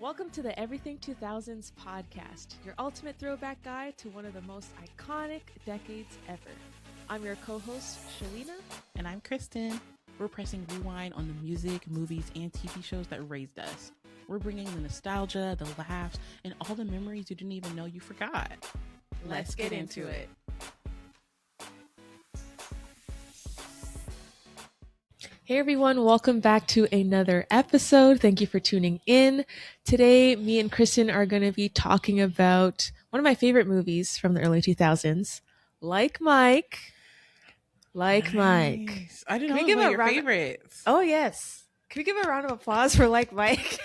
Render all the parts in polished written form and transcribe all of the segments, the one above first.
Welcome to the Everything 2000s podcast, your ultimate throwback guide to one of the most iconic decades ever. I'm your co-host, Shaleena. And I'm Kristen. We're pressing rewind on the music, movies, and TV shows that raised us. We're bringing the nostalgia, the laughs, and all the memories you didn't even know you forgot. Let's get into it. Hey everyone, welcome back to another episode. Thank you for tuning in. Today, me and Kristen are going to be talking about one of my favorite movies from the early 2000s, Like Mike. Like Mike. I didn't know it was one of your favorites. Oh, yes. Can we give a round of applause for Like Mike?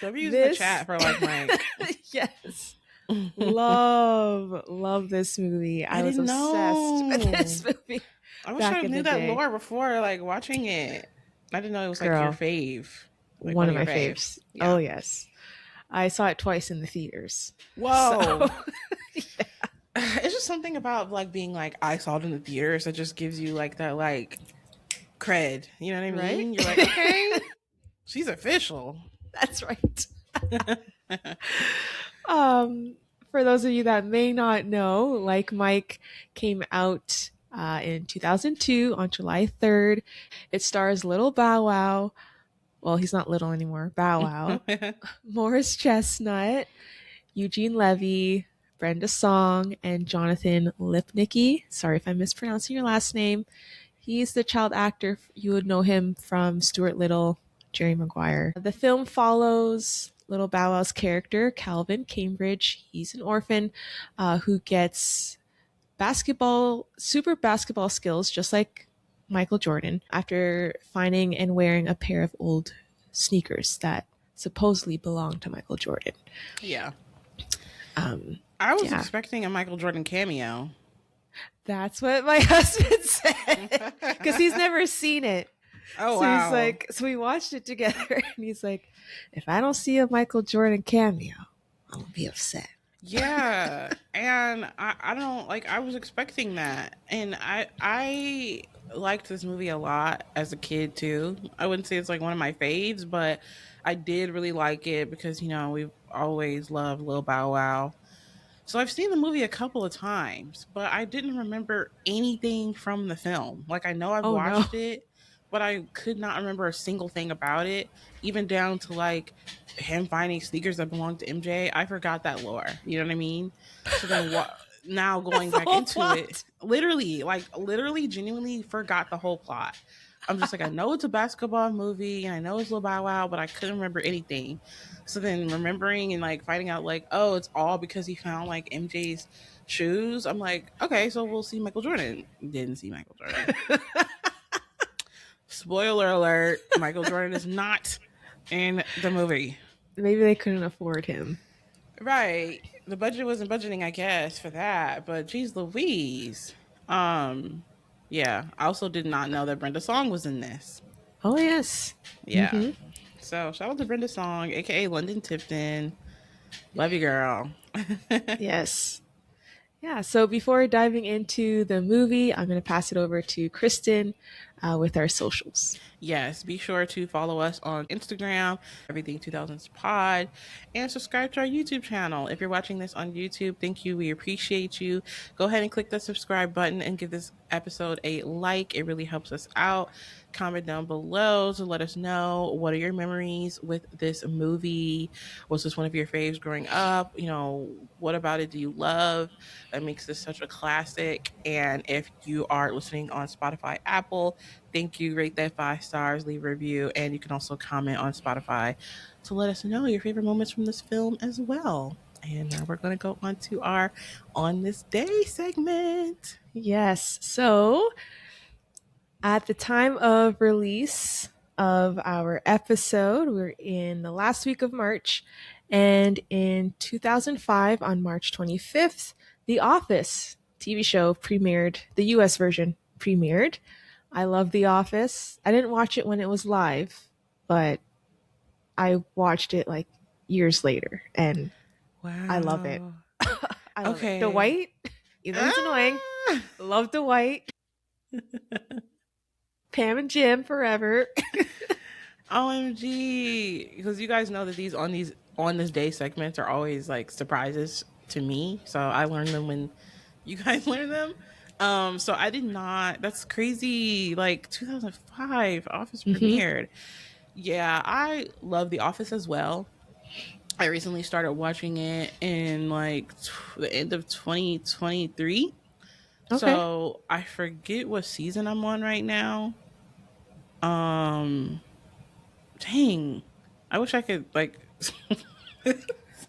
Don't use the chat for Like Mike. Yes. Love this movie. I was obsessed with this movie. I wish I knew that lore before watching it. I didn't know it was your fave. One of my faves. Yeah. Oh, yes. I saw it twice in the theaters. Whoa. So, yeah. It's just something about being I saw it in the theaters that just gives you that cred. You know what I mean? Right? You're like, okay, she's official. That's right. For those of you that may not know, Like Mike came out in 2002 on July 3rd. It stars Little Bow Wow. Well, he's not little anymore. Bow Wow. Morris Chestnut, Eugene Levy, Brenda Song, and Jonathan Lipnicki. Sorry if I'm mispronouncing your last name. He's the child actor. You would know him from Stuart Little, Jerry Maguire. The film follows Little Bow Wow's character, Calvin Cambridge. He's an orphan who gets super basketball skills, just like Michael Jordan, after finding and wearing a pair of old sneakers that supposedly belonged to Michael Jordan. Yeah. I was expecting a Michael Jordan cameo. That's what my husband said, because he's never seen it. Oh, so wow. He's like, so we watched it together, and he's like, if I don't see a Michael Jordan cameo, I'm gonna be upset. Yeah. And I don't I was expecting that, and I liked this movie a lot as a kid too. I wouldn't say it's one of my faves, but I did really like it because we've always loved Lil Bow Wow. So I've seen the movie a couple of times, but I didn't remember anything from the film. I know I've watched it, but I could not remember a single thing about it, even down to him finding sneakers that belonged to MJ. I forgot that lore. You know what I mean? So then now going back into plot. It, literally, genuinely forgot the whole plot. I'm just I know it's a basketball movie and I know it's Lil Bow Wow, but I couldn't remember anything. So then remembering and finding out oh, it's all because he found MJ's shoes. I'm okay, so we'll see Michael Jordan. Didn't see Michael Jordan. Spoiler alert, Michael Jordan is not in the movie. Maybe they couldn't afford him. Right. The budget wasn't budgeting, I guess, for that. But geez Louise. Yeah. I also did not know that Brenda Song was in this. Oh, yes. Yeah. Mm-hmm. So shout out to Brenda Song, aka London Tipton. Love you, girl. Yes. Yeah, so before diving into the movie, I'm going to pass it over to Kristen with our socials. Yes, be sure to follow us on Instagram, Everything 2000s Pod, and subscribe to our YouTube channel. If you're watching this on YouTube, thank you. We appreciate you. Go ahead and click the subscribe button and give this episode a like. It really helps us out. Comment down below to let us know, what are your memories with this movie? Was this one of your faves growing up? What about it do you love that makes this such a classic? And if you are listening on Spotify, Apple, thank you. Rate that 5 stars, leave a review, and you can also comment on Spotify to let us know your favorite moments from this film as well. And now we're going to go on to our On This Day segment. Yes. So at the time of release of our episode, we're in the last week of March, and in 2005, on March 25th, The Office TV show premiered. The US version premiered. I love The Office. I didn't watch it when it was live, but I watched it years later, and wow. I love it. I love it. Dwight, even though he's annoying, love Dwight. Pam and Jim forever. OMG, because you guys know that these on this day segments are always like surprises to me. So I learned them when you guys learn them. So I did not. That's crazy. Like 2005, Office Hmm. premiered. Yeah, I love The Office as well. I recently started watching it in like the end of 2023. Okay. So I forget what season I'm on right now. Um, dang, I wish I could like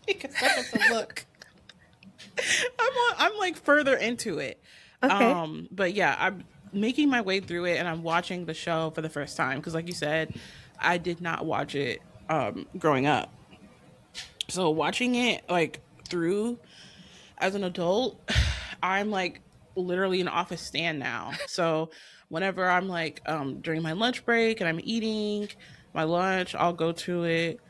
take a second to look. I'm like further into it. Okay. But yeah, I'm making my way through it and I'm watching the show for the first time because like you said, I did not watch it growing up. So watching it like through as an adult, I'm like literally an office stand now. So whenever I'm like during my lunch break and I'm eating my lunch, I'll go to it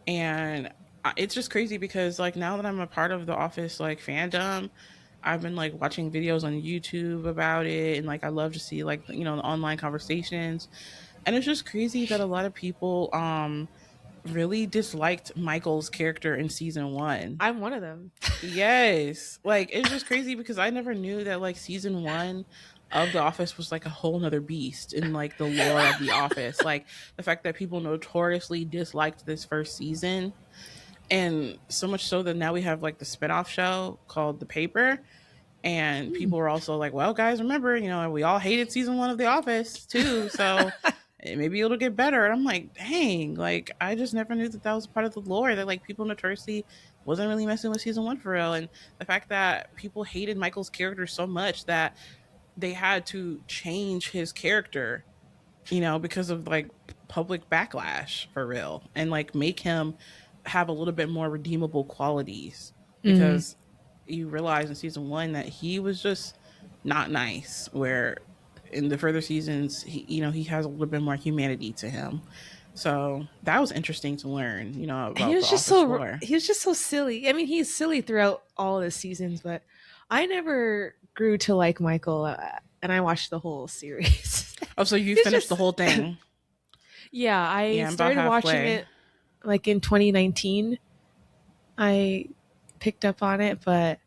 and it's just crazy because like now that I'm a part of the office like fandom, I've been like watching videos on YouTube about it and like I love to see like you know the online conversations. And it's just crazy that a lot of people really disliked Michael's character in season 1. I'm one of them. Yes. Like it's just crazy because I never knew that like season 1 of The Office was like a whole nother beast in like the lore of The Office. Like the fact that people notoriously disliked this first season. And so much so that now we have like the spinoff show called The Paper. And people were also like, well, guys, remember, you know, we all hated season 1 of The Office too. So maybe it'll get better. And I'm like, dang, like I just never knew that that was part of the lore that like people notoriously wasn't really messing with season 1 for real. And the fact that people hated Michael's character so much that they had to change his character, you know, because of like public backlash for real and like make him have a little bit more redeemable qualities Mm. because you realize in season 1 that he was just not nice where in the further seasons he you know he has a little bit more humanity to him. So that was interesting to learn, you know, He about the was just office so lore. he was just so silly. I mean, he's silly throughout all the seasons, but I never grew to like Michael, and I watched the whole series. Oh, so you He's finished the just whole thing? yeah. I Yeah, I'm about started watching halfway. it like in 2019. I picked up on it, but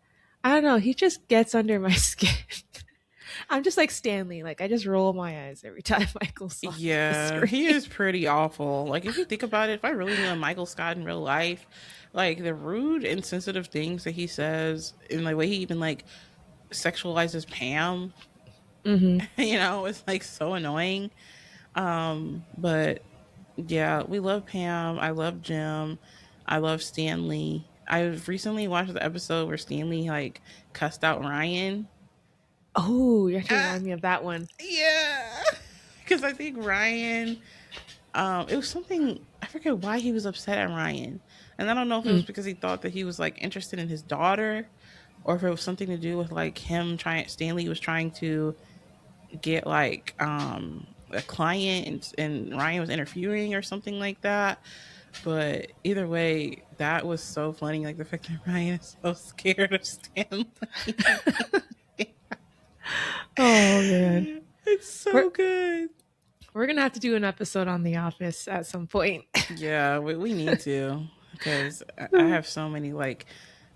I don't know. He just gets under my skin. I'm just like Stanley. Like I just roll my eyes every time Michael's on the Yeah, screen. he is pretty awful. Like if you think about it, if I really knew a Michael Scott in real life, like the rude, insensitive things that he says, and the way he even like sexualizes Pam, Hmm. you know, it's like so annoying. But yeah, we love Pam. I love Jim. I love Stanley. I've recently watched the episode where Stanley like cussed out Ryan. Oh, you have to Uh, remind me of that one. yeah, because I think Ryan it was something I forget why he was upset at Ryan. And I don't know if it Hmm. was because he thought that he was like interested in his daughter or if it was something to do with like him trying Stanley was trying to get like a client and Ryan was interfering or something like that. But either way, that was so funny. Like the fact that Ryan is so scared of Stanley. Oh man, It's we're so good. we're gonna have to do an episode on The Office at some point. Yeah, we need to because I have so many like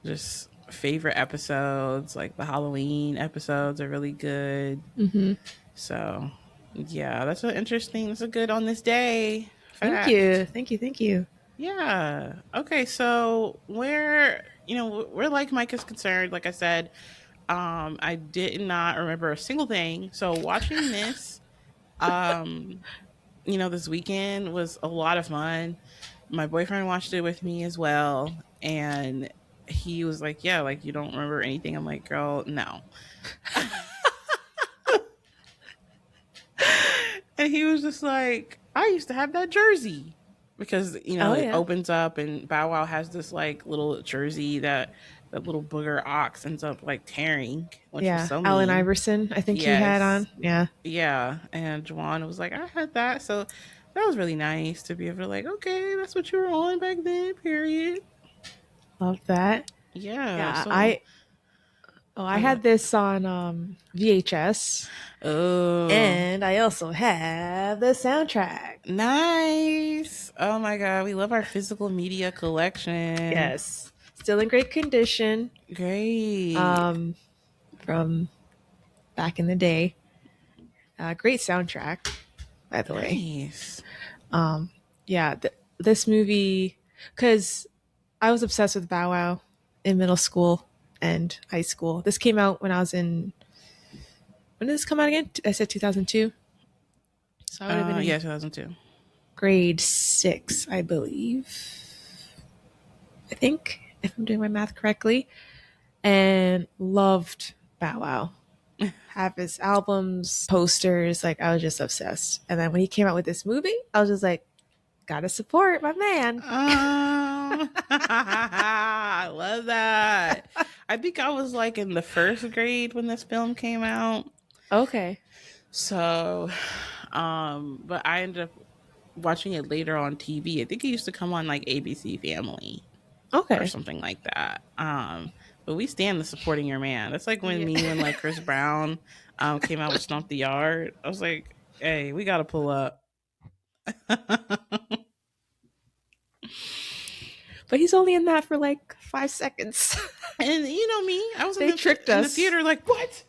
just favorite episodes. Like the Halloween episodes are really good. Hmm. So yeah, that's an interesting. That's a good on this day Thank you, fact. thank you, thank you. Yeah. Okay. So where you know where like Mike is concerned, like I said, I did not remember a single thing. So watching this, um, you know, this weekend was a lot of fun. My boyfriend watched it with me as well, and he was like, "Yeah, like you don't remember anything." I'm like, "Girl, no." And he was just like, "I used to have that jersey." Because you know Oh it yeah, opens up and Bow Wow has this like little jersey that that little booger ox ends up like tearing, which was yeah. so Allen mean. Iverson, I think he had Yes, on. Yeah, yeah. And Juwan was like, I had that, so that was really nice to be able to like, okay, that's what you were on back then. Period. love that. Yeah. Yeah, So I Oh, I had this on VHS, Oh, and I also have the soundtrack. nice. Oh my God. We love our physical media collection. Yes, still in great condition Great. um, from back in the day. Great soundtrack, by the way. Nice. Yeah, this movie, because I was obsessed with Bow Wow in middle school and high school. This came out when I was in. When did this come out again? I said 2002. So I would have been in Yeah, 2002. grade six, I believe. I think, if I'm doing my math correctly. And loved Bow Wow. Have his albums, posters. Like, I was just obsessed. And then when he came out with this movie, I was just like, gotta support my man. I love that. I think I was like in the first grade when this film came out. Okay. So, but I ended up watching it later on TV. I think it used to come on like ABC Family or Okay. something like that. But we stand the supporting your man. That's like when Yeah. me when like Chris Brown came out with Stomp the Yard. I was like, hey, we gotta pull up. But he's only in that for like 5 seconds. And you know me, I was They tricked in the us. theater like, what?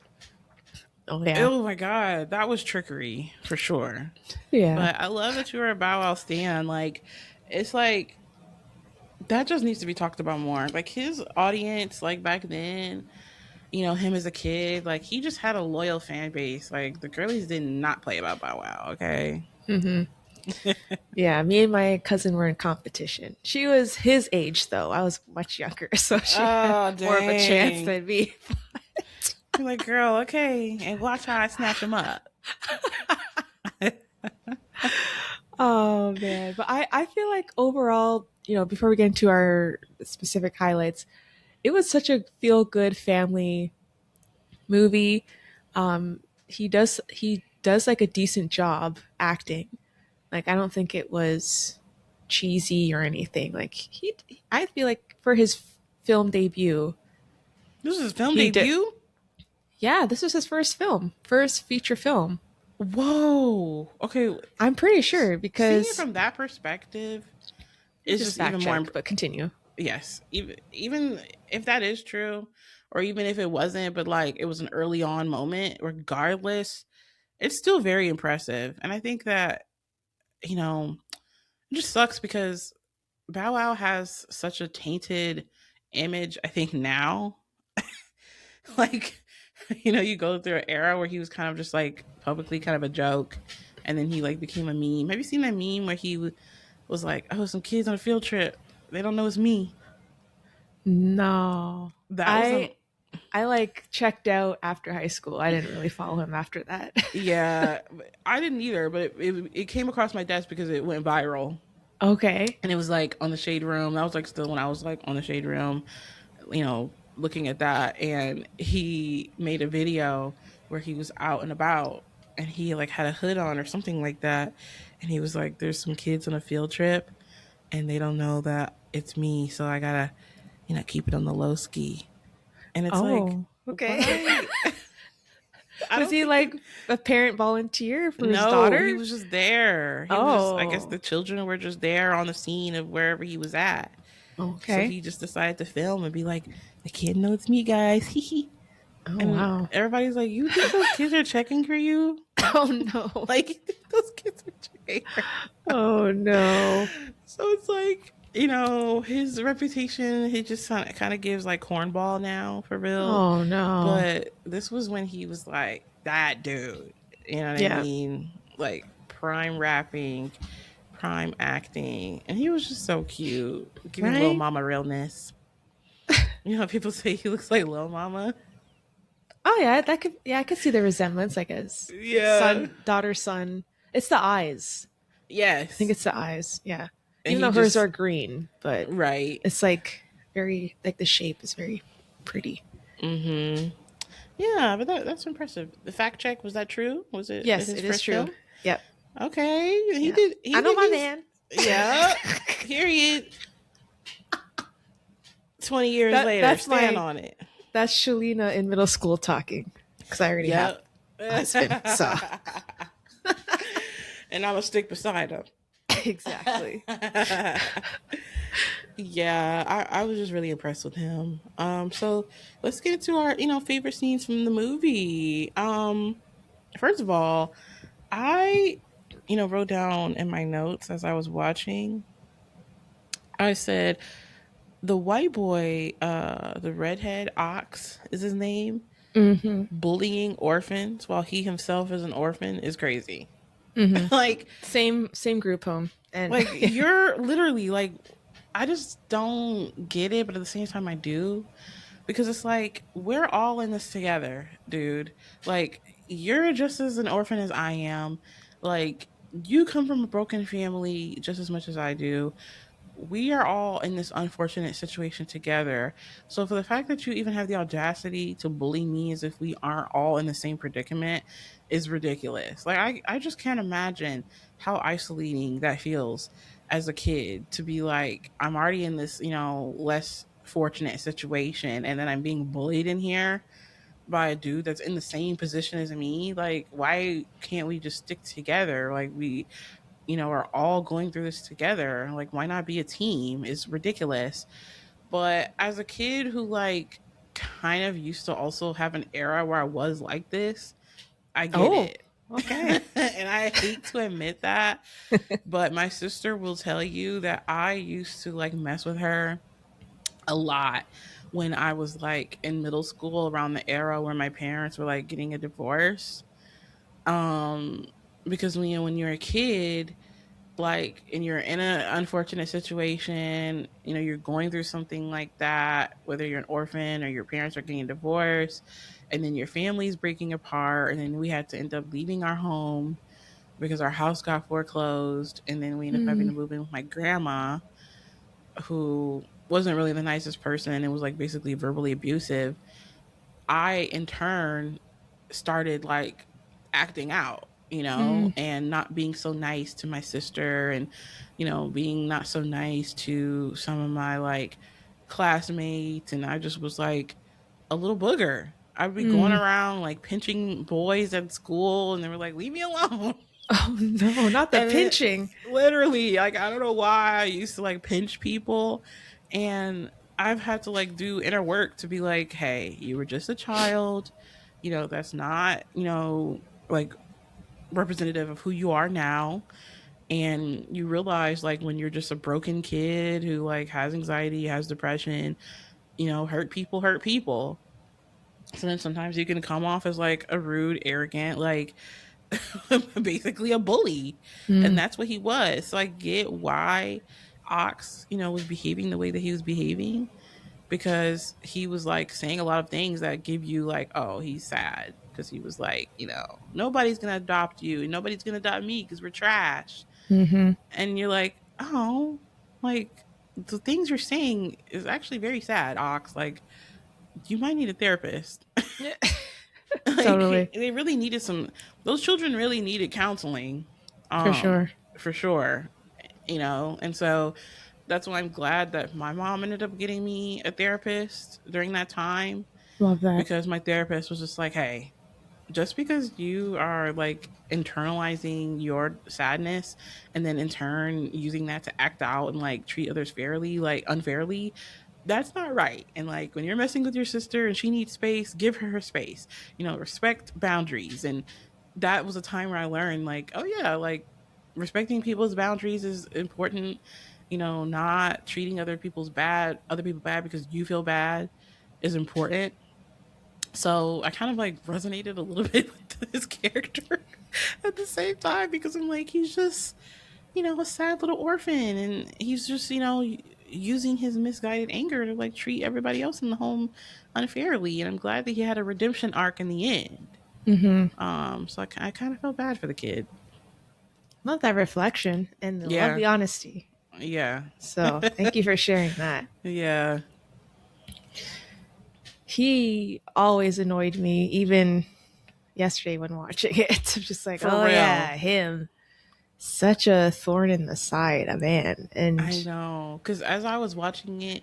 Oh, yeah. Oh my God, that was trickery for sure. Yeah. But I love that you were a Bow Wow stan. Like, it's like that just needs to be talked about more. Like his audience, like back then, you know, him as a kid, like he just had a loyal fan base. Like the girlies did not play about Bow Wow. Okay. Yeah, me and my cousin were in competition. She was his age, though. I was much younger, so she had Oh more of a chance dang! than me. You're like, girl, okay, and watch how I snatch him up. Oh, man. But I feel like overall, before we get into our specific highlights, it was such a feel good family movie. He does like a decent job acting. Like, I don't think it was cheesy or anything. Like, I feel like for his film debut, This is his film he did. debut. Yeah, this was his first feature film. Whoa. Okay, I'm pretty sure seeing it because from that perspective it's is just just fact even more. check, but continue. Yes, even if that is true, or even if it wasn't, but like it was an early on moment. Regardless, it's still very impressive, and I think that you know it just sucks because Bow Wow has such a tainted image. I think now, like you go through an era where he was kind of just like publicly kind of a joke, and then he like became a meme. Have you seen that meme where he was like, "Oh, some kids on a field trip. They don't know it's me." No, That was I a I like checked out after high school. I didn't really follow him after that. Yeah, I didn't either, but it came across my desk because it went viral, Okay. and it was like on the Shade Room. That was like still when I was like on the Shade Room, looking at that, and he made a video where he was out and about, and he like had a hood on or something like that, and he was like, "There's some kids on a field trip, and they don't know that it's me, so I gotta, keep it on the low ski." And it's like, Oh, okay. why? I Was don't he think like a parent volunteer for his No, he daughter? was just there. He was just, I guess Oh, the children were just there on the scene of wherever he was at. So okay. he just decided to film and be like, the kid knows it's me, guys. Hee hee. Oh, And wow. everybody's like, you think those kids are checking for you? Oh, no. Like, you think those kids are checking for Oh, no. you? So it's like, his reputation, he just kind of gives like cornball now for real. Oh, no. But this was when he was like that dude. You know what I Yeah. mean? Like prime rapping, prime acting. And he was just so cute. Giving Lil Right? Mama realness. People say he looks like Lil Mama. Oh, yeah. I could see the resemblance, I guess. Yeah. Daughter, son. It's the eyes. I think Yes. it's the eyes. Yeah. And Even he though hers just are green, but right. it's like very, like the shape is very pretty. Mm-hmm. Yeah, but that's impressive. The fact check, was that true? Was it Yes, his it is first true. film? Yep. Okay. He Yeah. did he I know did my his man. yeah. Period. 20 years later, That's stand my on it. That's Shalina in middle school talking because I already have Yep. a husband. So And I will stick beside him. exactly. Yeah, I was just really impressed with him. So let's get into our, favorite scenes from the movie. First of all, I, wrote down in my notes as I was watching, I said the white boy, the redhead Ox is his name, Mm-hmm. bullying orphans while he himself is an orphan is crazy. Mm-hmm. like Same group home, and like you're literally like, I just don't get it, but at the same time I do, because it's like we're all in this together, dude. Like you're just as an orphan as I am. Like you come from a broken family just as much as I do. We are all in this unfortunate situation together. So for the fact that you even have the audacity to bully me as if we aren't all in the same predicament is ridiculous. Like I just can't imagine how isolating that feels as a kid to be like, I'm already in this, less fortunate situation and then I'm being bullied in here by a dude that's in the same position as me. Like, why can't we just stick together? Like we are all going through this together. Like, why not be a team? It's ridiculous. But as a kid who, like, kind of used to also have an era where I was like this, I get oh, it. okay. And I hate to admit that, but my sister will tell you that I used to like mess with her a lot when I was like in middle school around the era where my parents were like getting a divorce. Um, because when you're a kid, like and you're in an unfortunate situation, you're going through something like that, whether you're an orphan or your parents are getting divorced, and then your family's breaking apart, and then we had to end up leaving our home because our house got foreclosed, and then we ended up having Mm, to move in with my grandma, who wasn't really the nicest person and was like basically verbally abusive. I in turn started like acting out, mm, and not being so nice to my sister, and being not so nice to some of my like classmates, and I just was like a little booger. I'd be going mm. around like pinching boys at school and they were like, leave me alone. Oh no, not the And pinching. literally, like, I don't know why I used to like pinch people. And I've had to like do inner work to be like, hey, you were just a child. That's not, like representative of who you are now. And you realize like when you're just a broken kid who like has anxiety, has depression, hurt people. So then sometimes you can come off as like a rude, arrogant, like basically a bully. And Mm, that's what he was. So I get why Ox, was behaving the way that he was behaving, because he was like saying a lot of things that give you like, oh, he's sad. Because he was like, nobody's going to adopt you and nobody's going to adopt me because we're trash. mm-hmm. And you're like, oh, like the things you're saying is actually very sad, Ox. Like, you might need a therapist. Yeah. Like Totally, they really needed some, those children really needed counseling, for um sure. for sure. And so that's why I'm glad that my mom ended up getting me a therapist during that time, Love that. because my therapist was just like, hey, just because you are like internalizing your sadness and then in turn using that to act out and like treat others fairly, like unfairly, that's not right. And like when you're messing with your sister and she needs space, give her space, respect boundaries. And that was a time where I learned like, oh yeah, like respecting people's boundaries is important, not treating other people bad because you feel bad is important. So I kind of like resonated a little bit with his character at the same time, because I'm like, he's just, a sad little orphan, and he's just, using his misguided anger to like treat everybody else in the home unfairly. And I'm glad that he had a redemption arc in the end. Mm-hmm. So I kind of felt bad for the kid. Love that reflection and love Yeah. the honesty. Yeah. So thank you for sharing that. Yeah. He always annoyed me, even yesterday when watching it. I'm just like, For oh real. yeah, him. Such a thorn in the side, a man. I And know. Because as I was watching it,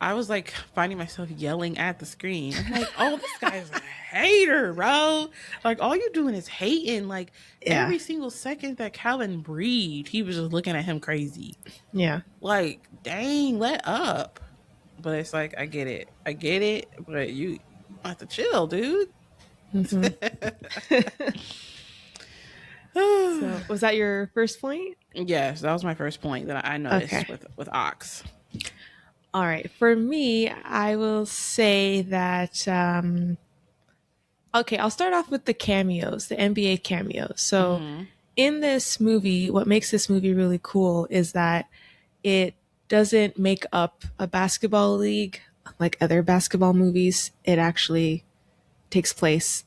I was like finding myself yelling at the screen. I'm like, oh, this guy's a hater, bro. Like, all you're doing is hating. Like, Yeah. every single second that Calvin breathed, he was just looking at him crazy. Yeah. Like, dang, let up. But it's like, I get it. I get it. But you have to chill, dude. Hmm. So, was that your first point? Yes, that was my first point that I Okay. noticed with Ox. All right. For me, I will say that okay, I'll start off with the cameos, the NBA cameos. So, Mm-hmm. in this movie, what makes this movie really cool is that it doesn't make up a basketball league like other basketball movies. It actually takes place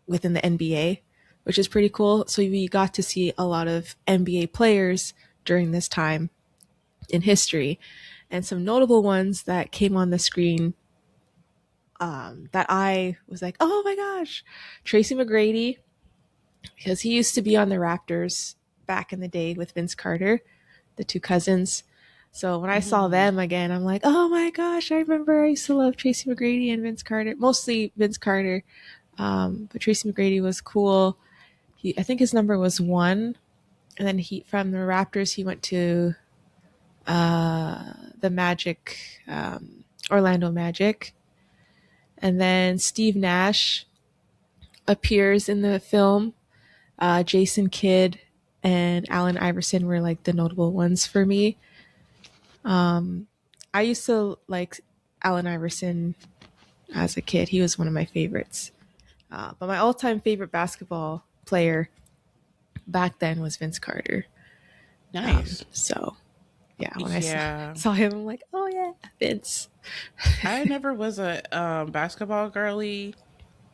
within the NBA, which is pretty cool. So we got to see a lot of NBA players during this time in history, and some notable ones that came on the screen that I was like, oh my gosh, Tracy McGrady, because he used to be on the Raptors back in the day with Vince Carter, the two cousins. So when I saw Mm-hmm. them again, I'm like, oh my gosh, I remember I used to love Tracy McGrady and Vince Carter, mostly Vince Carter. But Tracy McGrady was cool. I think his number was one, and then he from the Raptors he went to the Magic, Orlando Magic, and then Steve Nash appears in the film. Jason Kidd and Allen Iverson were like the notable ones for me. I used to like Allen Iverson as a kid. He was one of my favorites. But my all-time favorite basketball player back then was Vince Carter. Nice. So yeah, when I saw, Yeah. saw him, I'm like, oh yeah, Vince. I never was a basketball girly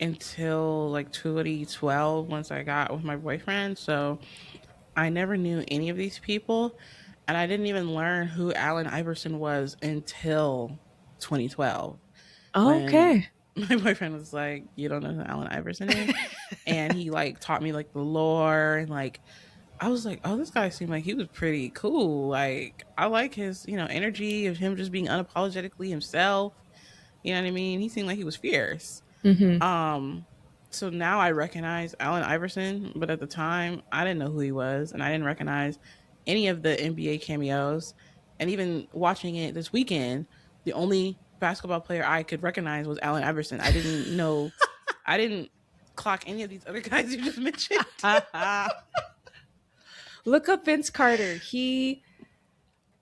until like 2012 once I got with my boyfriend. So I never knew any of these people. And I didn't even learn who Allen Iverson was until 2012 when Okay. my boyfriend was like, "You don't know who Allen Iverson is?" And he like taught me like the lore and like I was like, "Oh, this guy seemed like he was pretty cool. Like I like his, energy of him just being unapologetically himself. You know what I mean? He seemed like he was fierce." Mm-hmm. Um, so now I recognize Allen Iverson, but at the time I didn't know who he was, and I didn't recognize any of the NBA cameos. And even watching it this weekend, the only basketball player I could recognize was Allen Iverson. I didn't clock any of these other guys you just mentioned. Look up Vince Carter. He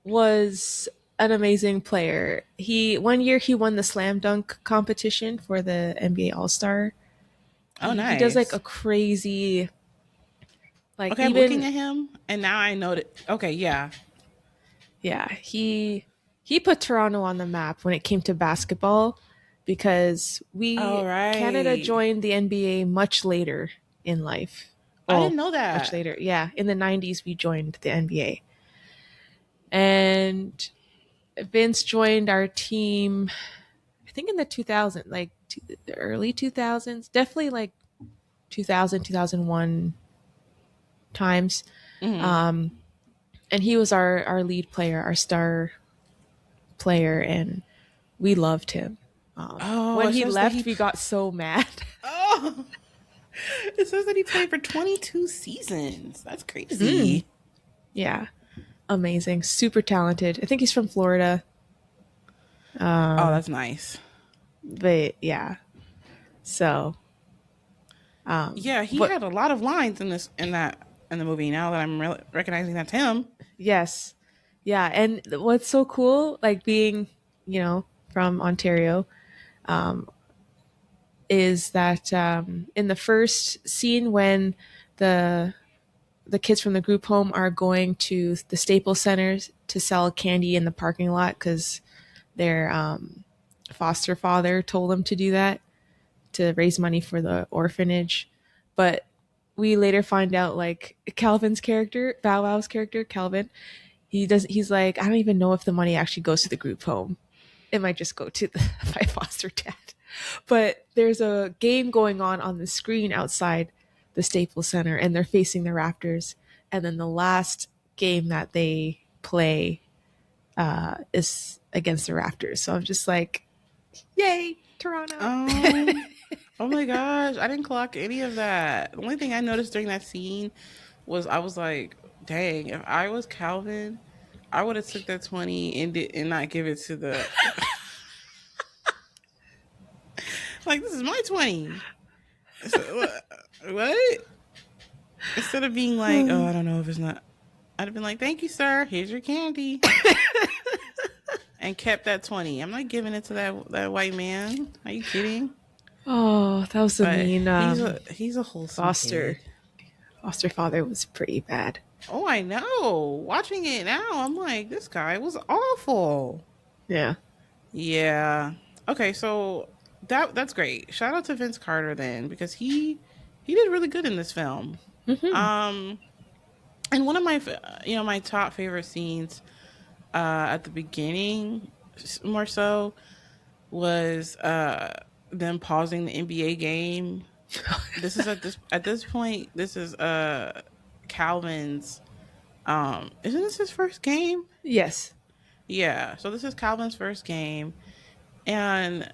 was an amazing player. He one year he won the slam dunk competition for the NBA All Star. Oh, He does like nice. a crazy like Okay, I'm looking even at him, and now I know that. Okay, yeah. yeah, he put Toronto on the map when it came to basketball because we All Canada right. joined the NBA much later in life. I didn't Well, know much that. later. Yeah, in the 90s we joined the NBA. And Vince joined our team I think in the 2000 like the early 2000s, definitely like 2000 2001 times. Hmm. Um and he was our lead player, our star player, and we loved him. Oh, When it he says that left, he. we got so mad. Oh, it says that he played for 22 seasons. That's Mm, crazy. yeah, amazing, super talented. I think he's from Florida, Oh, that's nice. but yeah. So, Yeah, he what? had a lot of lines in the movie. Now that I'm recognizing that's him. Yes, yeah. And what's so cool, like being, from Ontario, is that in the first scene when the the kids from the group home are going to the Staples Centers to sell candy in the parking lot because their foster father told them to do that to raise money for the orphanage. But we later find out like Calvin's character, Bow Wow's character, Calvin, he's like, I don't even know if the money actually goes to the group home. It might just go to my foster dad. But there's a game going on the screen outside the Staples Center, and they're facing the Raptors. And then the last game that they play, is against the Raptors. So I'm just like, yay, Toronto. Um, oh my gosh, I didn't clock any of that. The only thing I noticed during that scene was I was like, dang, if I was Calvin, I would have took that 20 and not give it to the like this is my 20. So, what? Instead of being like, oh, I don't know if it's not, I'd have been like, thank you, sir. Here's your candy. And kept that 20. I'm not giving it to that white man. Are you kidding? Oh, that was a But mean he's a wholesome foster kid. foster father was pretty bad. Oh, I know. Watching it now, I'm like, this guy was awful. Yeah. Yeah. Okay, so that's great. Shout out to Vince Carter then because he did really good in this film. Hmm. Um and one of my my top favorite scenes at the beginning more so was them pausing the NBA game. This is at this point this is Calvin's isn't this his first game? Yes. Yeah, so this is Calvin's first game. And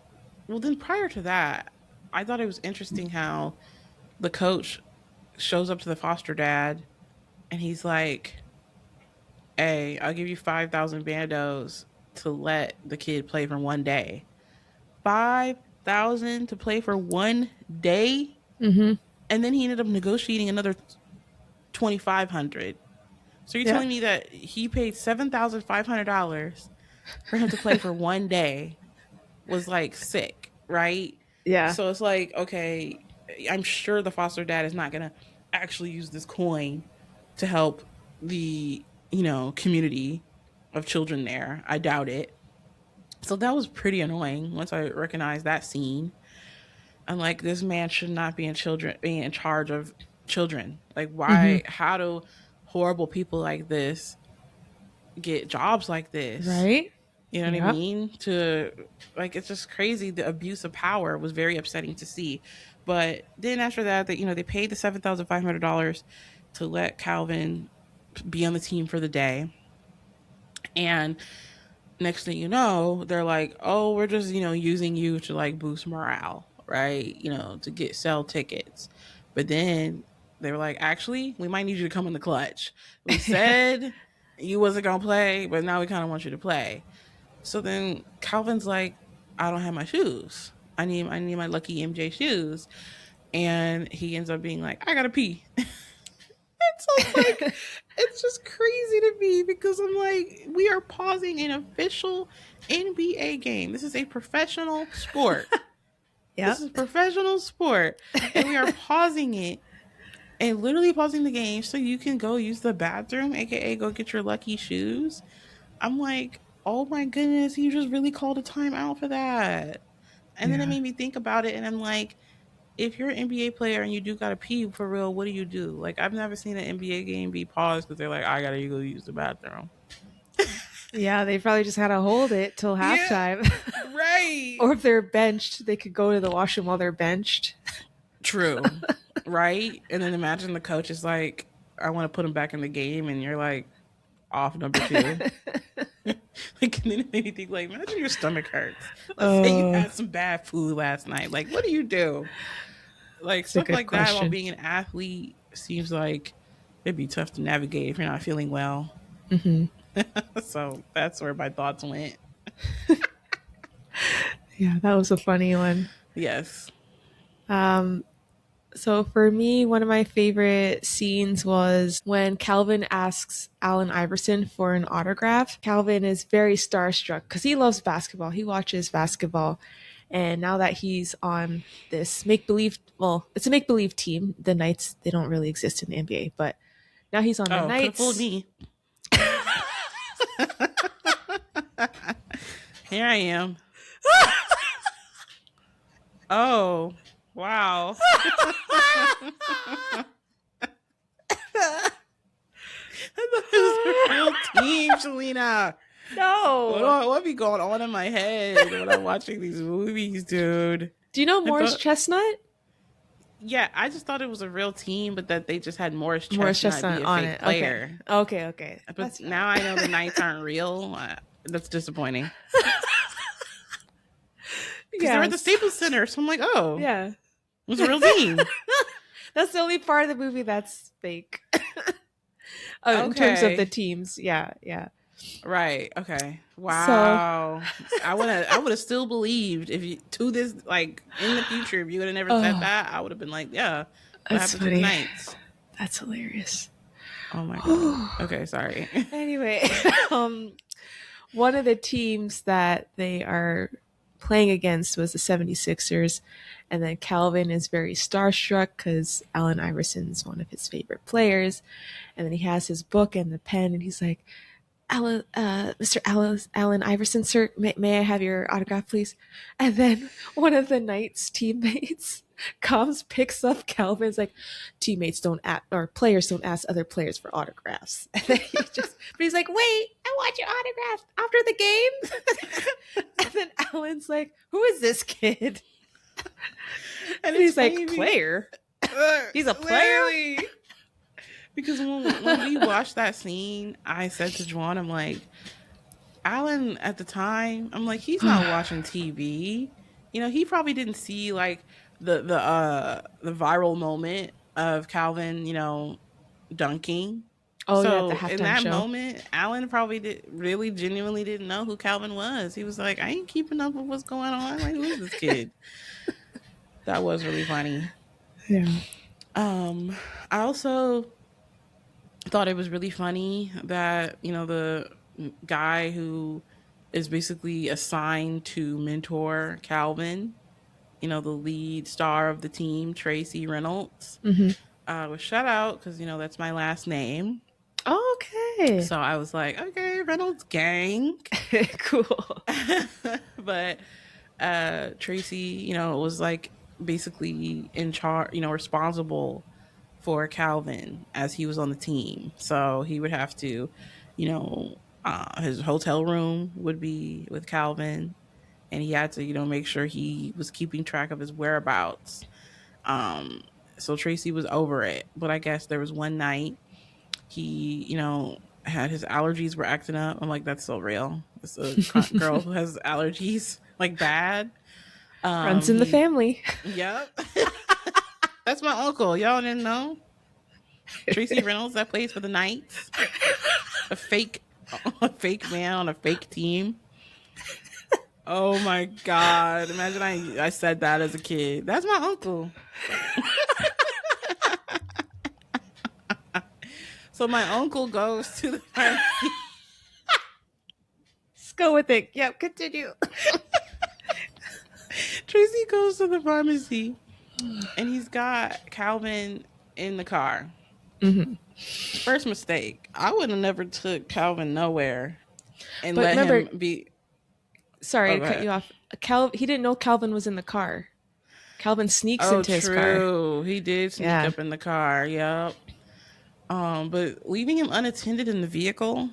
well then prior to that, I thought it was interesting how the coach shows up to the foster dad and he's like, "Hey, I'll give you 5,000 bandos to let the kid play for one day." 5,000 to play for one day? Hmm. And then he ended up negotiating another 2,500. So you're Yeah. telling me that he paid $7,500 for him to play for one day was like sick, right? Yeah. So it's like, okay, I'm sure the foster dad is not going to actually use this coin to help the, community of children there. I doubt it. So that was pretty annoying once I recognized that scene. I'm like, this man should not be in charge of children. Like, Hmm. why? How do horrible people like this get jobs like this? Right. You know what I Yep. mean? To like, it's just crazy. The abuse of power was very upsetting to see. But then after that, they paid the $7,500 to let Calvin be on the team for the day, and next thing you know, they're like, "Oh, we're just using you to like boost morale, right? To get sell tickets." But then they were like, "Actually, we might need you to come in the clutch. We said you wasn't gonna play, but now we kind of want you to play." So then Calvin's like, "I don't have my shoes. I need my lucky MJ shoes," and he ends up being like, "I gotta pee." So it's like, it's just crazy to me because I'm like, we are pausing an official NBA game. This is a professional sport. This Yep. is a professional sport. And we are pausing it and literally pausing the game so you can go use the bathroom, aka go get your lucky shoes. I'm like, oh my goodness, you just really called a timeout for that. And then it Yeah. made me think about it and I'm like, if you're an NBA player and you do gotta pee for real, what do you do? Like I've never seen an NBA game be paused because they're like, I gotta go use the bathroom. Yeah. They probably just had to hold it till Yeah, halftime. right. Or if they're benched, they could go to the washroom while they're benched. True. Right. And then imagine the coach is like, I want to put him back in the game, and you're like off number two. Like, and then it made me think, like, imagine your stomach hurts. Let's say you Oh, had some bad food last night. Like, what do you do? Like it's a stuff good like that while question. being an athlete seems like it'd be tough to navigate if you're not feeling well. Hmm. So that's where my thoughts went. Yeah, that was a funny one. Yes. Um, so for me, one of my favorite scenes was when Calvin asks Allen Iverson for an autograph. Calvin is very starstruck because he loves basketball. He watches basketball. And now that he's on this make believe, well, it's a make believe team. The Knights, they don't really exist in the NBA, but now he's on the Oh, could have fooled Knights. me. Here I am. Oh, wow. I thought it was a real team, Shaleena. No. What be going on in my head when I'm watching these movies, dude? Do you know I Morris thought, Chestnut? yeah, I just thought it was a real team, but that they just had Morris Chestnut Chestnut be a on fake it. Okay. player. Okay. Okay. But That's fine. now I know the Knights aren't real. That's disappointing because they're at the Yes. Staples Center. So I'm like, oh, Yeah. it was a real team. That's the only part of the movie that's fake. In terms of the Okay. teams. Yeah, yeah. Right. Okay. So, Wow. I would have still believed if you to this like in the future if you would have never said oh, that, I would have been like, yeah, what that's happened to the funny. Knights? That's hilarious. Oh my god. Okay, sorry. Anyway, one of the teams that they are playing against was the 76ers. And then Calvin is very starstruck because Allen Iverson's one of his favorite players. And then he has his book and the pen, and he's like, Mr. Allen Iverson, sir, may I have your autograph, please? And then one of the Knights teammates comes, picks up Calvin's like, teammates don't ask, or players don't ask other players for autographs. And then but he's like, wait, I want your autograph after the game. And then Alan's like, who is this kid? And And it's he's funny like, player? He's a player? literally because when we watched that scene, I said to Juwan, I'm like, Alan at the time, I'm like, he's not watching TV. He probably didn't see like the viral moment of Calvin, dunking. Oh, yeah, at the So in halftime that show. moment, Alan probably really genuinely didn't know who Calvin was. He was like, I ain't keeping up with what's going on. Like, who is this kid? That was really funny. Yeah. I also thought it was really funny that the guy who is basically assigned to mentor Calvin, the lead star of the team, Tracy Reynolds, Mm-hmm. was shut out because that's my last name. Okay. So I was like, okay, Reynolds gang. Cool. But Tracy, was like basically in charge, responsible for Calvin as he was on the team. So he would have to, his hotel room would be with Calvin, and he had to, make sure he was keeping track of his whereabouts. Um, so Tracy was over it, but I guess there was one night he, had his allergies were acting up. I'm like, that's so real. It's a girl who has allergies like bad. Runs in the He, family. yep, that's my uncle. Y'all didn't know Tracy Reynolds that plays for the Knights, a fake, a fake man on a fake team. Oh my god! Imagine I said that as a kid. That's my uncle. So my uncle goes to the pharmacy. Let's go with it. Yep, continue. Tracy goes to the pharmacy, and he's got Calvin in the car. Mm-hmm. First mistake. I would have never took Calvin nowhere and But let remember, him be. sorry Oh, to go cut ahead. you off. He didn't know Calvin was in the car. Calvin sneaks Oh, into his car. true. He did sneak Yeah. up in the car. Yep. But leaving him unattended in the vehicle,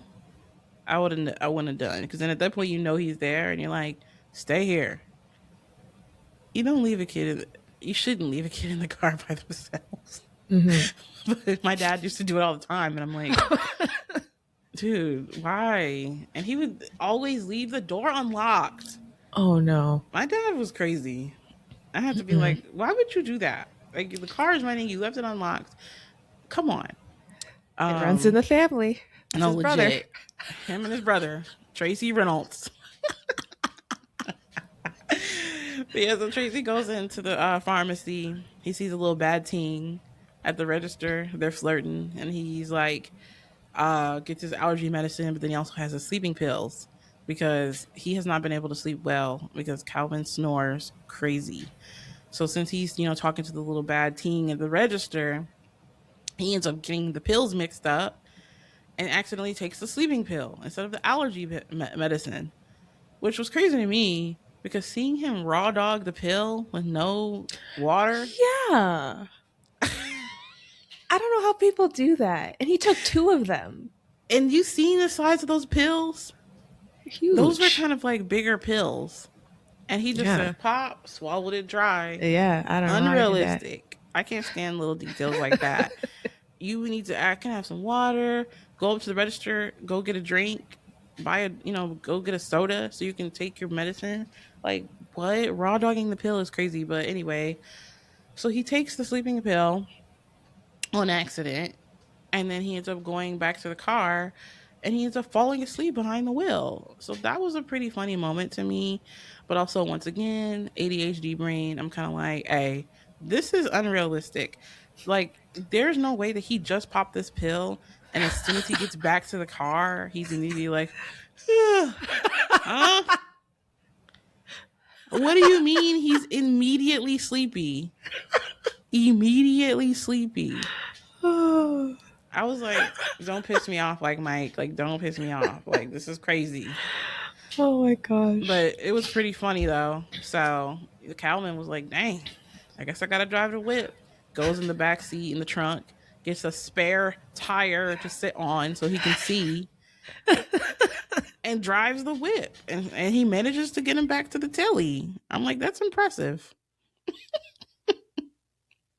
I wouldn't have done because then at that point he's there and you're like, stay here. You don't leave a kid. You shouldn't leave a kid in the car by themselves. Mm-hmm. But my dad used to do it all the time, and I'm like, dude, why? And he would always leave the door unlocked. Oh no. My dad was crazy. I had to be Mm-mm. like, why would you do that? Like the car is running, you left it unlocked. Come on. It runs in Um, the family. It's no, his brother. legit. Him and his brother, Tracy Reynolds. But yeah, so Tracy goes into the pharmacy. He sees a little bad teen at the register. They're flirting, and he's like, gets his allergy medicine, but then he also has his sleeping pills because he has not been able to sleep well because Calvin snores crazy. So since he's talking to the little bad teen at the register, he ends up getting the pills mixed up and accidentally takes the sleeping pill instead of the allergy medicine, which was crazy to me because seeing him raw dog the pill with no water. Yeah. I don't know how people do that. And he took two of them. And you seen the size of those pills? Those were Huge. kind of like bigger pills. And he just Yeah. said, pop, swallowed it dry. Yeah, I don't know how to do that. Unrealistic. I can't stand little details like that. You need to, I can have some water, go up to the register, go get a drink. buy a, go get a soda so you can take your medicine. Like, what? Raw dogging the pill is crazy. But anyway, so he takes the sleeping pill on accident, and then he ends up going back to the car, and he ends up falling asleep behind the wheel. So that was a pretty funny moment to me. But also, once again, ADHD brain, I'm kind of like, hey, this is unrealistic. Like, there's no way that he just popped this pill, and as soon as he gets back to the car, he's immediately like, huh? What do you mean he's immediately sleepy? Immediately sleepy. Oh, I was like, don't piss me off, like Mike. Like, don't piss me off. Like, this is crazy. oh my gosh. But it was pretty funny though. So Calvin was like, dang, I guess I gotta drive the whip. Goes in the back seat in the trunk, gets a spare tire to sit on so he can see, and drives the whip. And he manages to get him back to the telly. I'm like, that's impressive.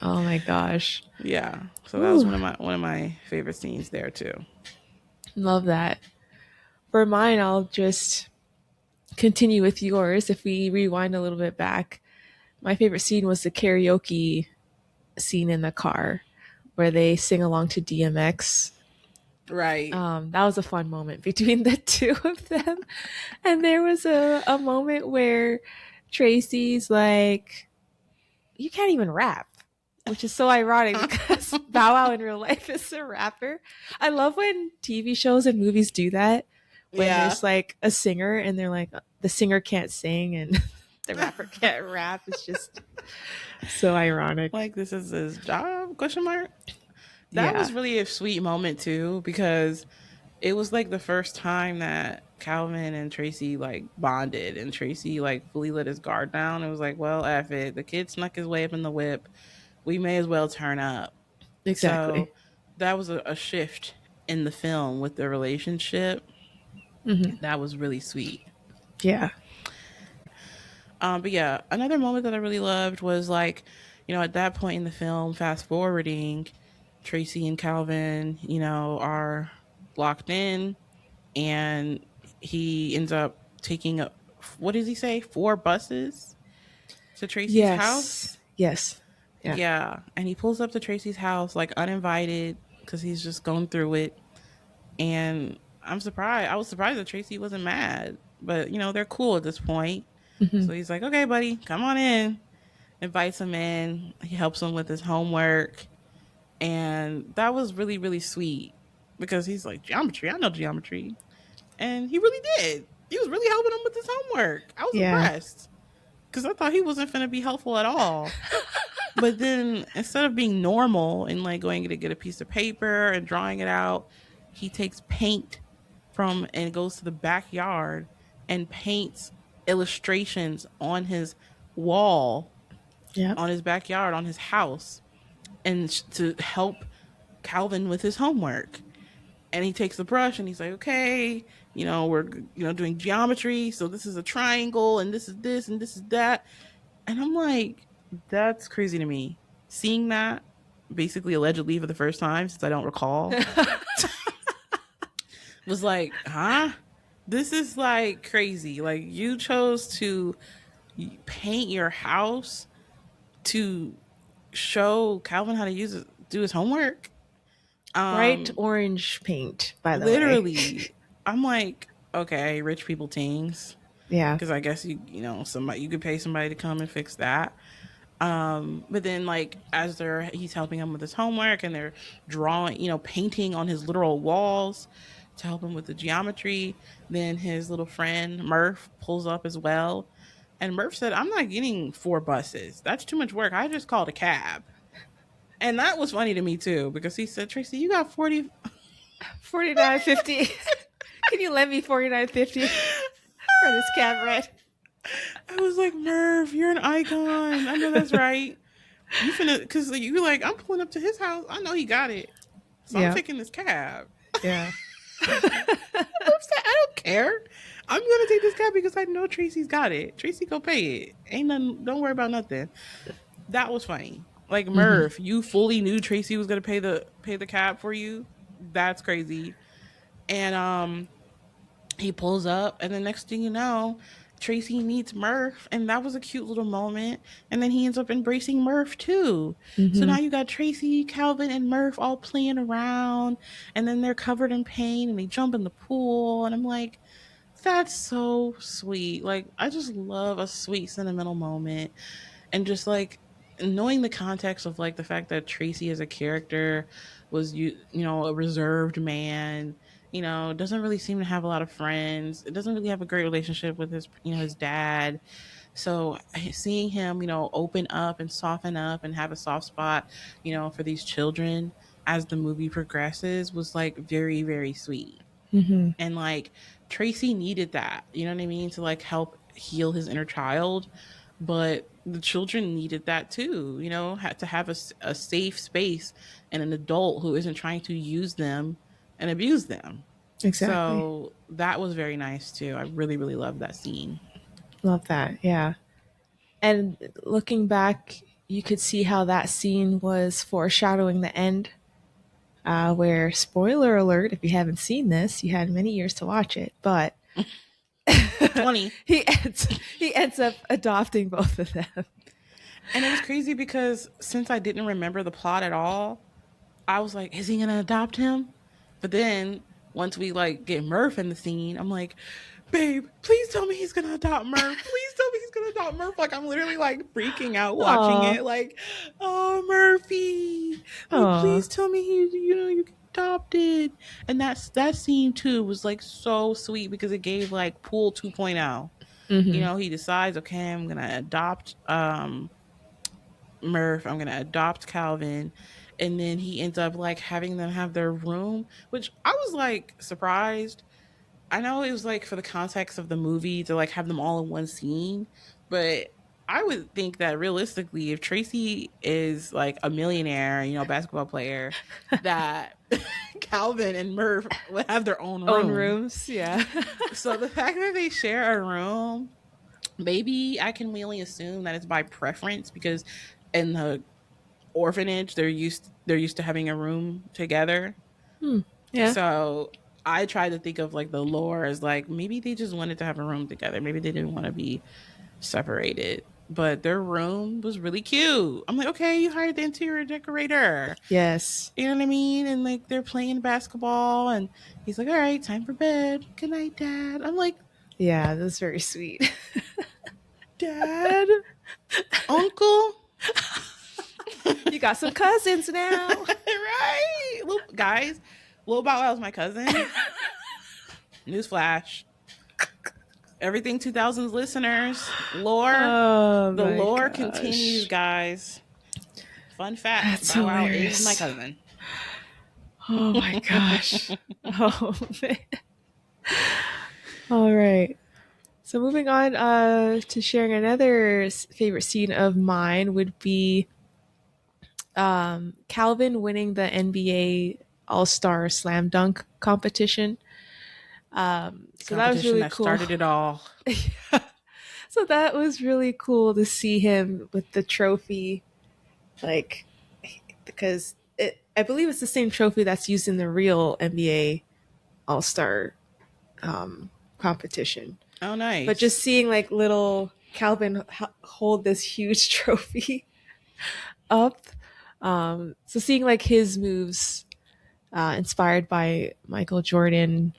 Oh my gosh. Yeah. So that was Ooh, one of my favorite scenes there too. love that. For mine, I'll just continue with yours. If we rewind a little bit back, my favorite scene was the karaoke scene in the car where they sing along to DMX. Right. That was a fun moment between the two of them. And there was a moment where Tracy's like, you can't even rap, which is so ironic because Bow Wow in real life is a rapper. I love when TV shows and movies do that, when Yeah. there's like a singer and they're like, the singer can't sing and the rapper can't rap. It's just so ironic. Like, this is his job? Question mark. That Yeah, was really a sweet moment too, because it was like the first time that Calvin and Tracy like bonded, and Tracy like fully let his guard down. It was like, well, F it. The kid snuck his way up in the whip. We may as well turn up. So exactly. that was a shift in the film with the relationship. Hmm. That was really sweet. Yeah. But yeah, another moment that I really loved was like, at that point in the film, fast forwarding, Tracy and Calvin, are locked in, and he ends up taking what does he say? 4 buses to Tracy's Yes. house. Yes. Yeah. Yeah, and he pulls up to Tracy's house like uninvited because he's just going through it. And I'm surprised. I was surprised that Tracy wasn't mad, but they're cool at this point. Hmm. So he's like, "Okay, buddy, come on in." Invites him in. He helps him with his homework, and that was really really sweet because he's like, "Geometry, I know geometry," and he really did. He was really helping him with his homework. I was Yeah. impressed because I thought he wasn't going to be helpful at all. But then instead of being normal and like going to get a piece of paper and drawing it out, he takes paint from and goes to the backyard and paints illustrations on his wall, Yeah. on his backyard, on his house, and to help Calvin with his homework. And he takes the brush and he's like, okay, we're doing geometry, so this is a triangle and this and this is that. And I'm like, that's crazy to me. Seeing that basically allegedly for the first time since I don't recall was like, huh? This is like crazy. Like, you chose to paint your house to show Calvin how to do his homework. Bright Um, orange paint, by the way. Literally, I'm like, okay, rich people things. Yeah. Because I guess somebody, you could pay somebody to come and fix that. But then like as he's helping him with his homework and they're drawing, painting on his literal walls to help him with the geometry. Then his little friend Murph pulls up as well. And Murph said, I'm not getting 4 buses. That's too much work. I just called a cab. And that was funny to me too, because he said, Tracy, you got 40. 49.50. Can you lend me 49.50 for this cab ride? I was like, Murph, you're an icon. I know that's right. You finna, because you were like, I'm pulling up to his house. I know he got it. So I'm Yeah. taking this cab. Yeah. I don't care. I'm gonna take this cab because I know Tracy's got it. Tracy go pay it. Ain't nothing. Don't worry about nothing. That was funny. Like, Hmm. Murph, you fully knew Tracy was gonna pay the cab for you. That's crazy. And He pulls up, and the next thing you know, Tracy meets Murph, and that was a cute little moment. And then he ends up embracing Murph too. So Mm-hmm. now you got Tracy, Calvin, and Murph all playing around, and then they're covered in pain and they jump in the pool. And I'm like, that's so sweet. Like, I just love a sweet, sentimental moment. And just like knowing the context of like the fact that Tracy as a character was you know a reserved man, doesn't really seem to have a lot of friends. It doesn't really have a great relationship with his dad. So seeing him, open up and soften up and have a soft spot, for these children as the movie progresses was like very, very sweet. Mm-hmm. And like Tracy needed that, you know what I mean, to like help heal his inner child. But the children needed that too, had to have a safe space and an adult who isn't trying to use them and abuse them. Exactly. So that was very nice too. I really, really loved that scene. Love that. Yeah. And looking back, you could see how that scene was foreshadowing the end, where, spoiler alert, if you haven't seen this, you had many years to watch it, but 20. he ends up adopting both of them. And it was crazy because since I didn't remember the plot at all, I was like, is he gonna adopt him? But then once we like get Murph in the scene, I'm like, babe, please tell me he's gonna adopt Murph. Please tell me he's gonna adopt Murph. Like I'm literally like freaking out watching Aw. it. Like, oh Murphy, like Aw. please tell me you get adopted. And that scene too was like so sweet because it gave like Pool 2.0. Mm-hmm. He decides, okay, I'm gonna adopt Murph, I'm gonna adopt Calvin. And then he ends up like having them have their room, which I was like surprised. I know it was like for the context of the movie to like have them all in one scene, but I would think that realistically, if Tracy is like a millionaire, basketball player, that Calvin and Murph would have their own Own room. rooms, yeah. So the fact that they share a room, maybe I can only assume that it's by preference because in the orphanage they're used to having a room together. Hmm. Yeah. So I tried to think of like the lore as like maybe they just wanted to have a room together, maybe they didn't want to be separated, but their room was really cute. I'm like, okay, you hired the interior decorator, Yes. you know what I mean? And like they're playing basketball and he's like, all right, time for bed, good night, dad. I'm like, Yeah, that's very sweet. dad, uncle. You got some cousins now. Right, guys, Lil Bow Wow is my cousin. Newsflash. Everything 2000s listeners, lore, Oh the my lore continues, gosh. guys. Fun fact, That's Bow Wow is my hilarious. cousin. Oh my gosh. Oh man. All right. So moving on to sharing another favorite scene of mine would be Calvin winning the NBA All Star Slam Dunk competition. The So that was competition really that cool. started it all. So that was really cool to see him with the trophy, like, because I believe it's the same trophy that's used in the real NBA All Star competition. Oh, But just nice. seeing like little Calvin hold this huge trophy up, so seeing like his moves inspired by Michael Jordan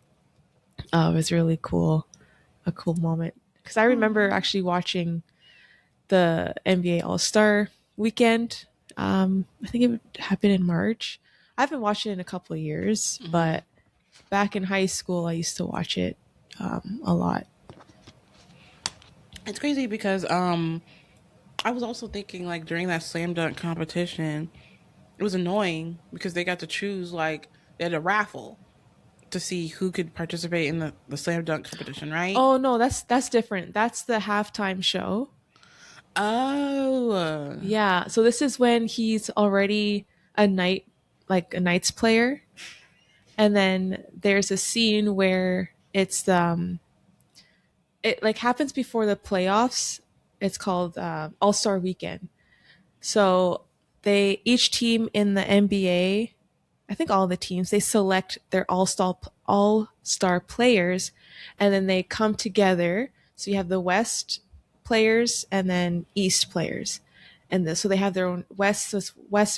was really cool. A cool moment because I remember Aw. actually watching the NBA All Star weekend. I think it happened in March. I haven't watched it in a couple of years, Mhm. but back in high school, I used to watch it a lot. It's crazy because I was also thinking like during that slam dunk competition, it was annoying because they got to choose like they had a raffle to see who could participate in the slam dunk competition, right? Oh no, that's different. That's the halftime show. Oh. Yeah, so this is when he's already a knight, like a knights player, and then there's a scene where it like happens before the playoffs. It's called All Star Weekend. So they each team in the NBA. I think all the teams, they select their all star players, and then they come together. So you have the West players and then East players, and so they have their own West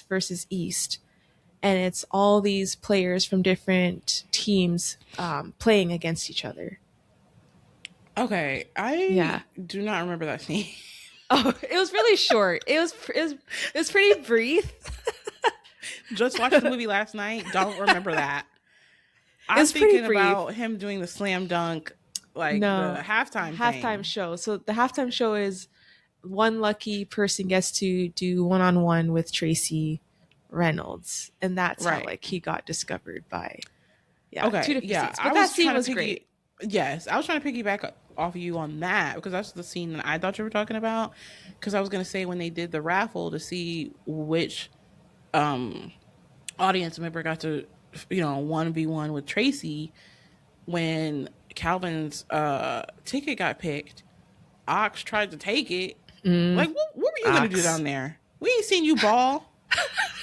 versus East, and it's all these players from different teams playing against each other. Okay, Yeah. I do not remember that scene. Oh, it was really short. It was pretty brief. Just watched the movie last night. Don't remember that. It I'm was pretty thinking brief. about him doing the slam dunk, like No, the halftime halftime thing. show. So the halftime show is one lucky person gets to do one on one with Tracy Reynolds, and that's how Right. like he got discovered by two Okay. different Yeah. scenes. I But that was scene trying was to piggy. great. Yes, I was trying to piggyback off of you on that because that's the scene that I thought you were talking about. Because I was gonna say when they did the raffle to see which um audience member got to 1v1 with Tracy, when Calvin's ticket got picked, Ox tried to take it. Mm, Like, what were you gonna do Ox. down there? We ain't seen you ball.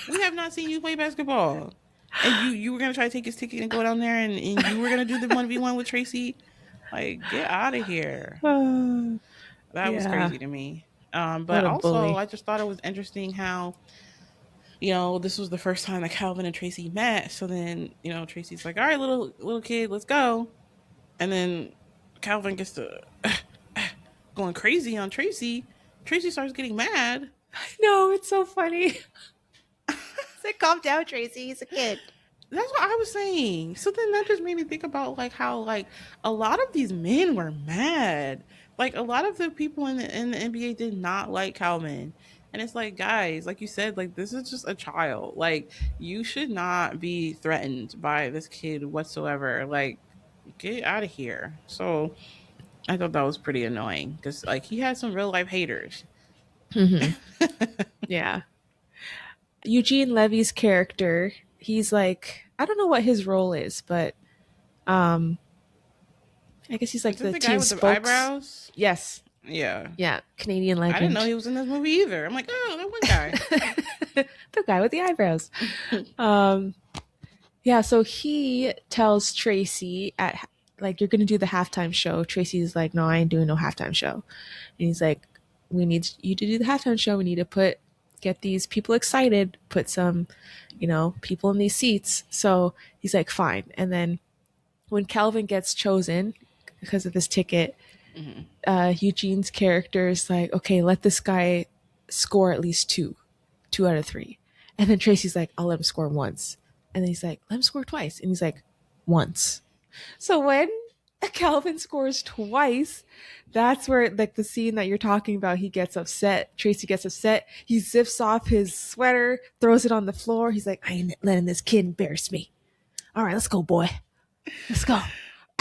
We have not seen you play basketball. And you were gonna try to take his ticket and go down there and you were gonna do the 1v1 with Tracy. Like, get out of here. That was Yeah, crazy to me. what But a also, bully. I just thought it was interesting how this was the first time that Calvin and Tracy met. So then, Tracy's like, "All right, little kid, let's go." And then Calvin gets to going crazy on Tracy. Tracy starts getting mad. No, it's so funny. It's like, calm down, Tracy. He's a kid. That's what I was saying. So then that just made me think about like how like a lot of these men were mad. Like a lot of the people in the NBA did not like Calvin. And it's like, guys, like you said, like this is just a child. Like you should not be threatened by this kid whatsoever. Like get out of here. So I thought that was pretty annoying because like he had some real life haters. Hmm. Yeah. Eugene Levy's character, he's like, I don't know what his role is, but um I guess he's Is like this the the guy team with the spokes. eyebrows? Yes. Yeah. Yeah. Canadian I didn't know legend. he was in this movie either. I'm like, oh, that one guy. The guy with the eyebrows. Um, yeah, so he tells Tracy at like you're gonna do the halftime show. Tracy's like, no, I ain't doing no halftime show. And he's like, we need you to do the halftime show. We need to get these people excited, put some, people in these seats. So he's like, fine. And then when Calvin gets chosen because of this ticket, Mhm. Eugene's character is like, okay, let this guy score at least two out of three. And then Tracy's like, I'll let him score once. And then he's like, let him score twice. And he's like, once. So when Calvin scores twice, that's where like the scene that you're talking about, he gets upset. Tracy gets upset. He zips off his sweater, throws it on the floor. He's like, I ain't letting this kid embarrass me. All right, let's go, boy. Let's go.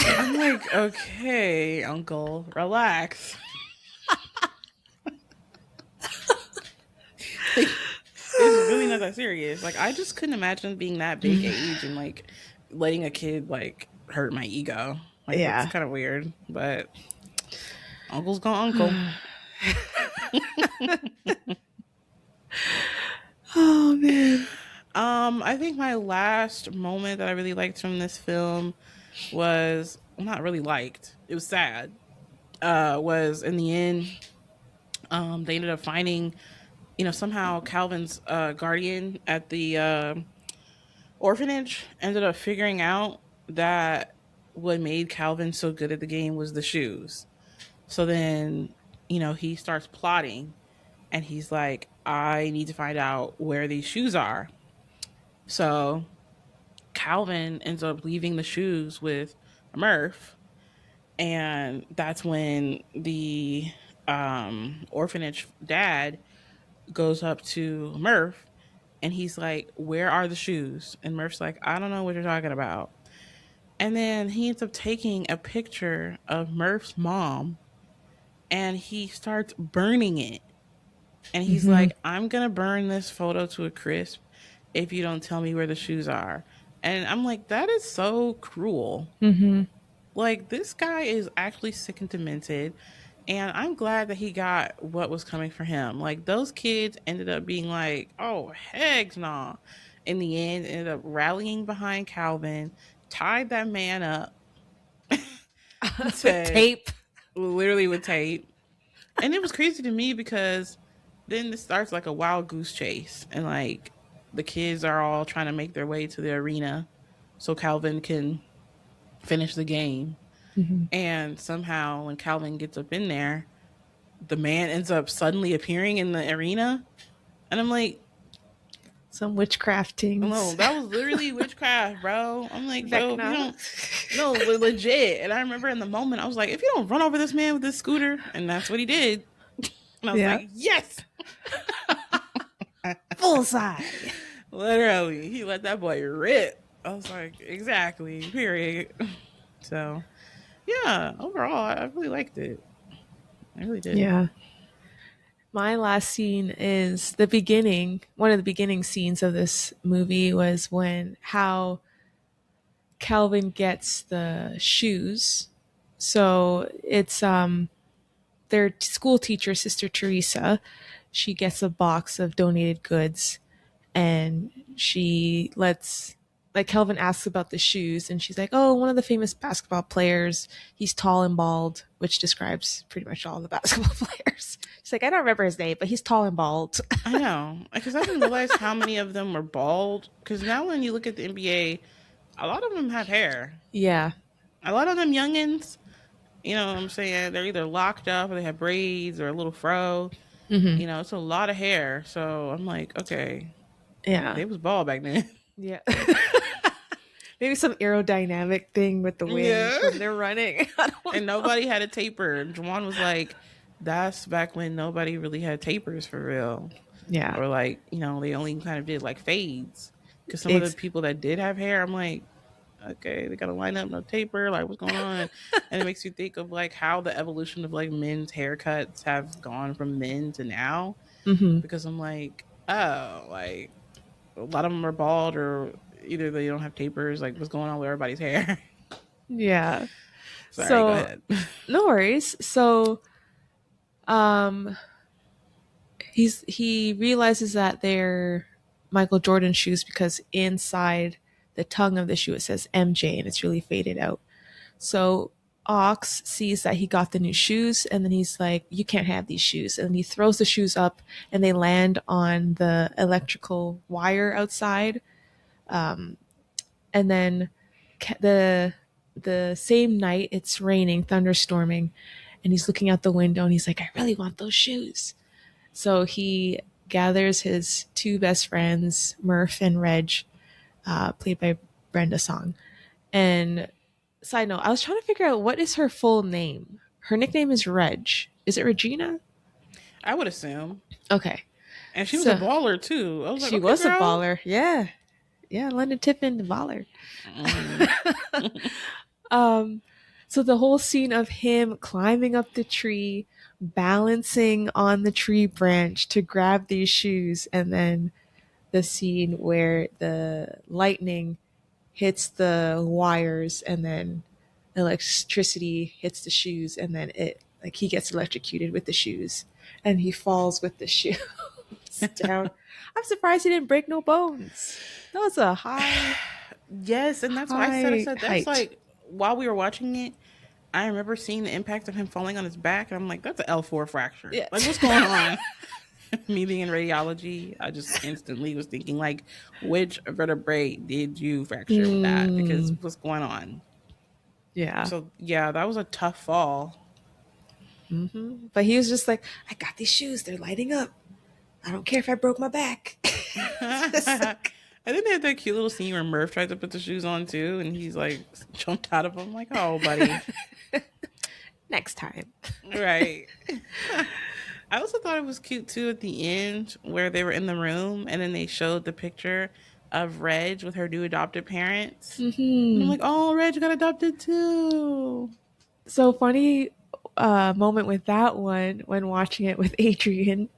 I'm like, okay, uncle, relax. Like, it's really not that serious. Like, I just couldn't imagine being that big age and like letting a kid like hurt my ego. Like, that's Yeah. kind of weird. But uncle's gone, uncle. Oh man. I think my last moment that I really liked from this film was not really liked. It was sad. Was in the end, they ended up finding, somehow Calvin's guardian at the orphanage ended up figuring out that what made Calvin so good at the game was the shoes. So then, he starts plotting and he's like, I need to find out where these shoes are. So Calvin ends up leaving the shoes with Murph. And that's when the orphanage dad goes up to Murph and he's like, where are the shoes? And Murph's like, I don't know what you're talking about. And then he ends up taking a picture of Murph's mom and he starts burning it. And he's Mm-hmm. like, I'm going to burn this photo to a crisp if you don't tell me where the shoes are. And I'm like, that is so cruel. Mm-hmm. Like, this guy is actually sick and demented. And I'm glad that he got what was coming for him. Like, those kids ended up being like, oh, heck nah. in the end ended up rallying behind Calvin, tied that man up, and With said, tape. literally with tape. And it was crazy to me because then it starts like a wild goose chase, and like the kids are all trying to make their way to the arena so Calvin can finish the game. Mm-hmm. And somehow, when Calvin gets up in there, the man ends up suddenly appearing in the arena. And I'm like, Some witchcraft no, things. that was literally witchcraft, bro. I'm like, bro, if you Vecna. don't, no, legit. And I remember in the moment, I was like, if you don't run over this man with this scooter, and that's what he did. And I was Yeah. like, yes, Bullseye. literally, he let that boy rip. I was like, exactly, period. So, yeah, overall, I really liked it. I really did. Yeah. My last scene is the beginning. One of the beginning scenes of this movie was when how Calvin gets the shoes. So it's their school teacher, Sister Teresa. She gets a box of donated goods and she lets like Kelvin asks about the shoes and she's like, "Oh, one of the famous basketball players. He's tall and bald," which describes pretty much all the basketball players. She's like, "I don't remember his name, but he's tall and bald." I know, because I didn't realize how many of them were bald. Because now, when you look at the NBA, a lot of them have hair. Yeah. A lot of them youngins, you know what I'm saying? They're either locked up or they have braids or a little fro. Mm-hmm. You know, it's a lot of hair. So I'm like, okay, Yeah. they was bald back then. Yeah. Maybe some aerodynamic thing with the wings Yeah. when they're running. I And don't know. nobody had a taper. And Juwan was like, that's back when nobody really had tapers for real. Yeah. Or like, you know, they only kind of did like fades. Because some of the Ex- people that did have hair, I'm like, okay, they gotta line up, no taper, like what's going on? And it makes you think of like how the evolution of like men's haircuts have gone from men to now. mm-hmm. Because I'm like, oh, like a lot of them are bald or either they don't have tapers. Like what's going on with everybody's hair? Yeah. Sorry, go So ahead. no worries. So um he realizes that they're Michael Jordan shoes because inside the tongue of the shoe it says MJ and it's really faded out. So Ox sees that he got the new shoes and then he's like, "You can't have these shoes." And he throws the shoes up and they land on the electrical wire outside. And then the same night it's raining, thunderstorming, and he's looking out the window and he's like, "I really want those shoes." So he gathers his two best friends, Murph and Reg, played by Brenda Song. And side note, I was trying to figure out what is her full name. Her nickname is Reg. Is it Regina? I would assume. Okay. And she was a So baller too. I was like, she okay, was a girl. baller. Yeah. Yeah, London Tiffin, the baller. Mm. Um, so the whole scene of him climbing up the tree, balancing on the tree branch to grab these shoes, and then the scene where the lightning hits the wires and then electricity hits the shoes and then it like he gets electrocuted with the shoes and he falls with the shoes down. I'm surprised he didn't break no bones. That was a Yes, and that's why I said, high that's height. like while we were watching it, I remember seeing the impact of him falling on his back, and I'm like, that's an L4 fracture. Yeah. Like, what's going on? Me being in radiology, I just instantly was thinking, like, which vertebrae did you fracture with that? Because Mm, what's going on? yeah. So, yeah, that was a tough fall. But he was just like, "I got these shoes. They're lighting up. I don't care if I broke my back." Just I like, think they had that cute little scene where Murph tried to put the shoes on too, and he's like jumped out of them. I'm like, oh, buddy. next time. Right. I also thought it was cute too at the end where they were in the room and then they showed the picture of Reg with her new adopted parents. And I'm Hmm. like, oh, Reg got adopted too. So funny moment with that one when watching it with Adrian.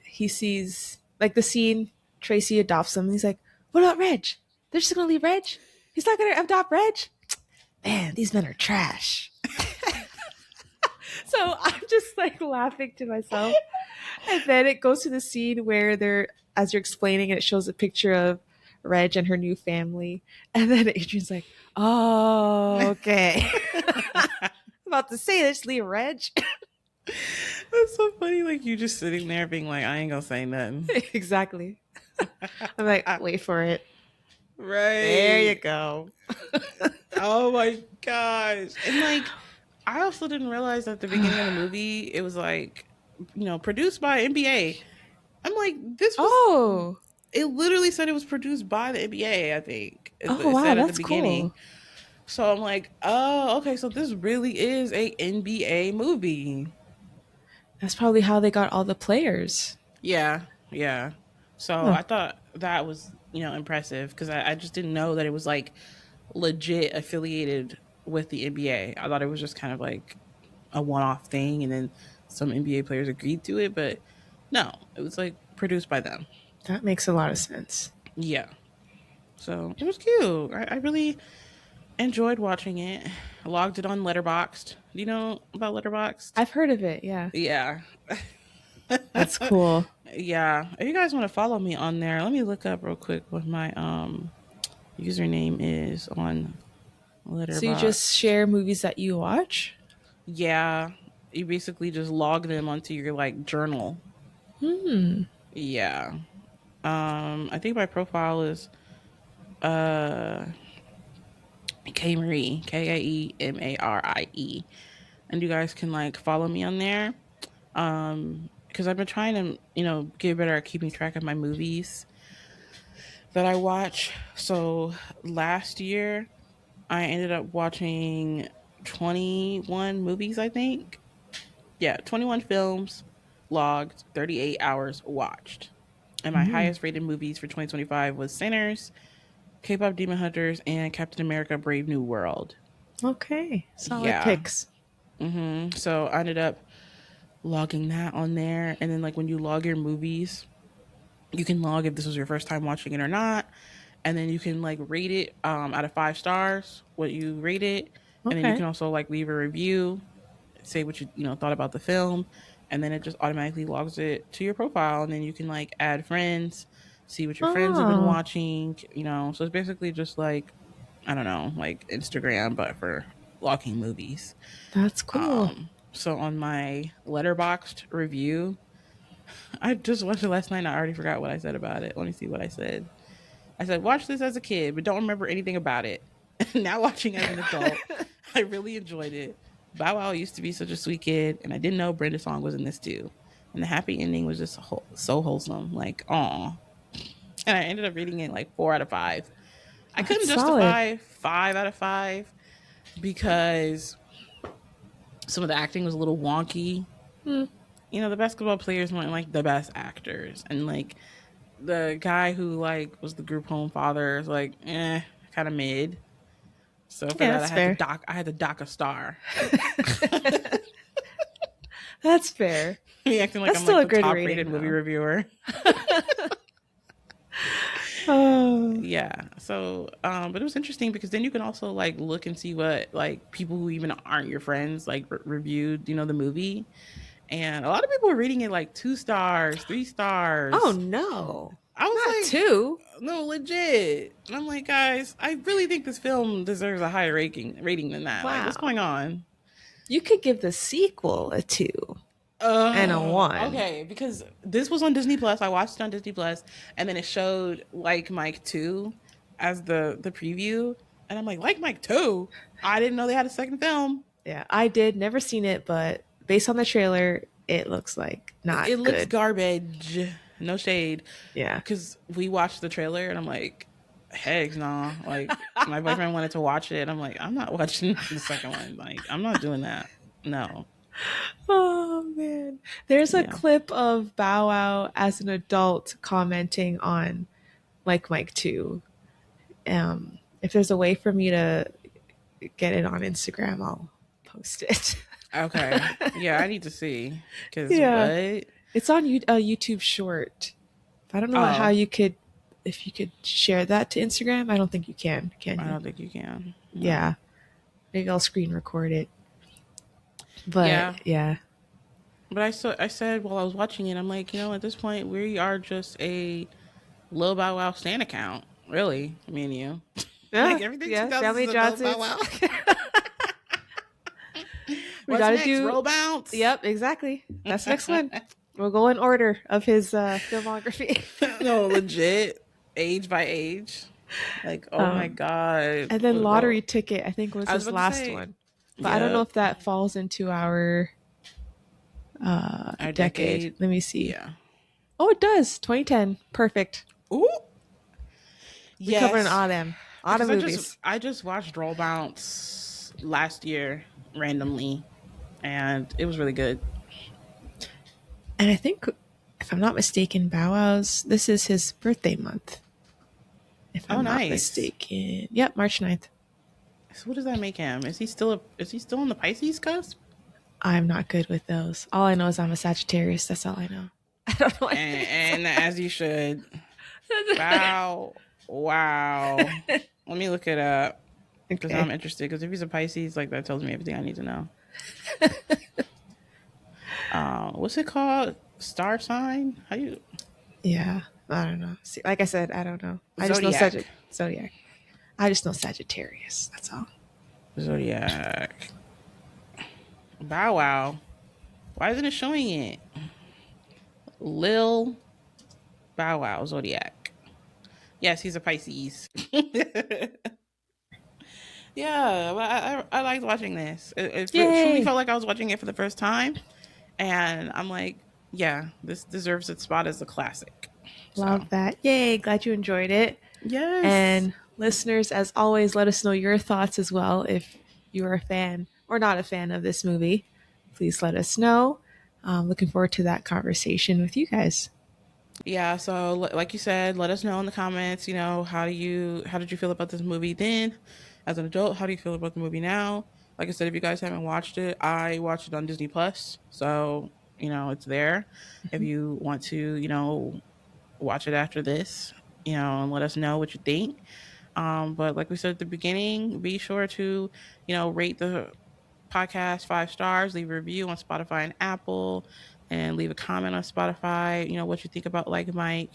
He sees like the scene. Tracy adopts him. And he's like, "What about Reg? They're just gonna leave Reg? He's not gonna adopt Reg? Man, these men are trash." So I'm just like laughing to myself. And then it goes to the scene where they're, as you're explaining it, it shows a picture of Reg and her new family. And then Adrian's like, oh, okay. About to say this, leave Reg. That's so funny. Like you just sitting there being like, I ain't gonna say nothing. Exactly. I'm like, wait for it. There you Right. go. Oh my gosh. And like I also didn't realize at the beginning of the movie it was like, produced by NBA. I'm like, this was Oh, it literally said it was produced by the NBA, I think. oh, It wow. said at the That's beginning. cool. So I'm like, oh, okay, so this really is a NBA movie. That's probably how they got all the players. Yeah, yeah. So Huh. I thought that was, impressive because I just didn't know that it was like legit affiliated with the NBA. I thought it was just kind of like a one off thing and then some NBA players agreed to it, but no, it was like produced by them. That makes a lot of sense. Yeah. So it was cute. I really enjoyed watching it. I logged it on Letterboxd. Do you know about Letterboxd? I've heard of it. Yeah. Yeah. That's cool. Yeah. If you guys want to follow me on there, let me look up real quick what my username is on So you just Letterboxd. share movies that you watch? Yeah. You basically just log them onto your like journal. Hmm. Yeah. I think my profile is uh K Kaemarie, and you guys can like follow me on there. Because I've been trying to, get better at keeping track of my movies that I watch. So last year, I ended up watching 21 movies, I think. Yeah, 21 films logged, 38 hours watched. And my Mm. highest rated movies for 2025 was Sinners, K-pop Demon Hunters, and Captain America Brave New World. Okay. Solid Yeah. picks. So I ended up logging that on there. And then, like, when you log your movies, you can log if this was your first time watching it or not. And then you can, like, rate it out of 5 stars, what you rate it. And then you Okay. can also, like, leave a review, say what you thought about the film. And then it just automatically logs it to your profile. And then you can, like, add friends, see what your friends have been Oh, watching. So it's basically just like, I don't know, like Instagram, but for logging movies. that's cool. So on my letterboxed review, I just watched it last night and I already forgot what I said about it. Let me see what I said. I said, watch this as a kid, but don't remember anything about it. Now watching as an adult, I really enjoyed it. Bow Wow used to be such a sweet kid, and I didn't know Brenda Song was in this too. And the happy ending was just so wholesome. Like, aw. And I ended up reading it like 4 out of 5. I couldn't That's solid. justify 5 out of 5 because some of the acting was a little wonky. Hmm. The basketball players weren't like the best actors, and like the guy who like was the group home father is like, kind of mid. So for Yeah, that, that's fair. I had to dock a star. That's fair. Me acting like That's I'm still like a the good top rating, rated movie though. reviewer. Oh, Yeah. So, but it was interesting because then you can also like look and see what like people who even aren't your friends like reviewed, the movie, and a lot of people were rating it like 2 stars, three oh stars. no, I was not like, two. no, legit. And I'm like, guys, I really think this film deserves a higher rating than that. Like, what's Wow. going on? You could give the sequel a two and a one. Okay, because this was on Disney Plus. I watched it on Disney Plus, and then it showed Like Mike 2 as the preview, and I'm like Mike 2. I didn't know they had a second film. Yeah, I did. Never seen it, but based on the trailer, it looks like It not looks good. garbage. No shade, Yeah. because we watched the trailer, and I'm like, heck no. Like my boyfriend wanted to watch it. I'm like, I'm not watching the second one. Like I'm not doing that. No. Oh man. There's a Yeah. clip of Bow Wow as an adult commenting on Like Mike 2. If there's a way for me to get it on Instagram, I'll post it. Okay. Yeah, I need to see. Cause Yeah. what? It's on a YouTube short. I don't know how Oh, you could, if you could share that to Instagram. I don't think you can I you? don't think you can. No. Yeah. Maybe I'll screen record it. Yeah. But yeah. But I said while I was watching it, I'm like, at this point, we are just a Lil Bow Wow stan account. Really, me and you. Yeah, Like everything yeah. 2000s is Family a Lil Bow Johnsons. Wow. We What's gotta next? do. Roll bounce. Yep, exactly. That's the next one. We'll go in order of his filmography. No, legit. Age by age. Like, oh my um, god. and then Lottery Ticket, I think, was I was his about to last say, one. But I don't know yep. if that falls into our Our decade. decade. Let me see. Yeah. Oh, it does. 2010. Perfect. Ooh. We covered Yes. all them. All the Because movies. I just watched Roll Bounce last year randomly, and it was really good. And I think, if I'm not mistaken, Bow Wow's, this is his birthday month. If Oh, I'm not nice. mistaken. Yep, March 9th. So what does that make him? Is he still on the Pisces cusp? I'm not good with those. All I know is I'm a Sagittarius. That's all I know. I don't know anything. And as you should. Wow. Wow. Let me look it up because I'm Okay. interested. Because if he's a Pisces, like that tells me everything I need to know. What's it called? Star sign? How you Yeah. I don't know. See, like I said, I don't know. I just know Zodiac? Zodiac. I just know Sagittarius. That's all. Zodiac. Bow Wow. Why isn't it showing it? Lil Bow Wow Zodiac. Yes, he's a Pisces. Yeah, but I liked watching this. It truly Yay. felt like I was watching it for the first time, and I'm like, yeah, this deserves its spot as a classic. So Love that. Yay. Glad you enjoyed it. yes, And listeners, as always, let us know your thoughts as well. If you're a fan or not a fan of this movie, please let us know. Looking forward to that conversation with you guys. yeah. So like you said, let us know in the comments. How did you feel about this movie then, as an adult? How do you feel about the movie now? Like I said, if you guys haven't watched it, I watched it on Disney Plus, so it's there. If you want to, watch it after this, and let us know what you think. But like we said at the beginning, be sure to, rate the podcast 5 stars, leave a review on Spotify and Apple, and leave a comment on Spotify, what you think about Like Mike.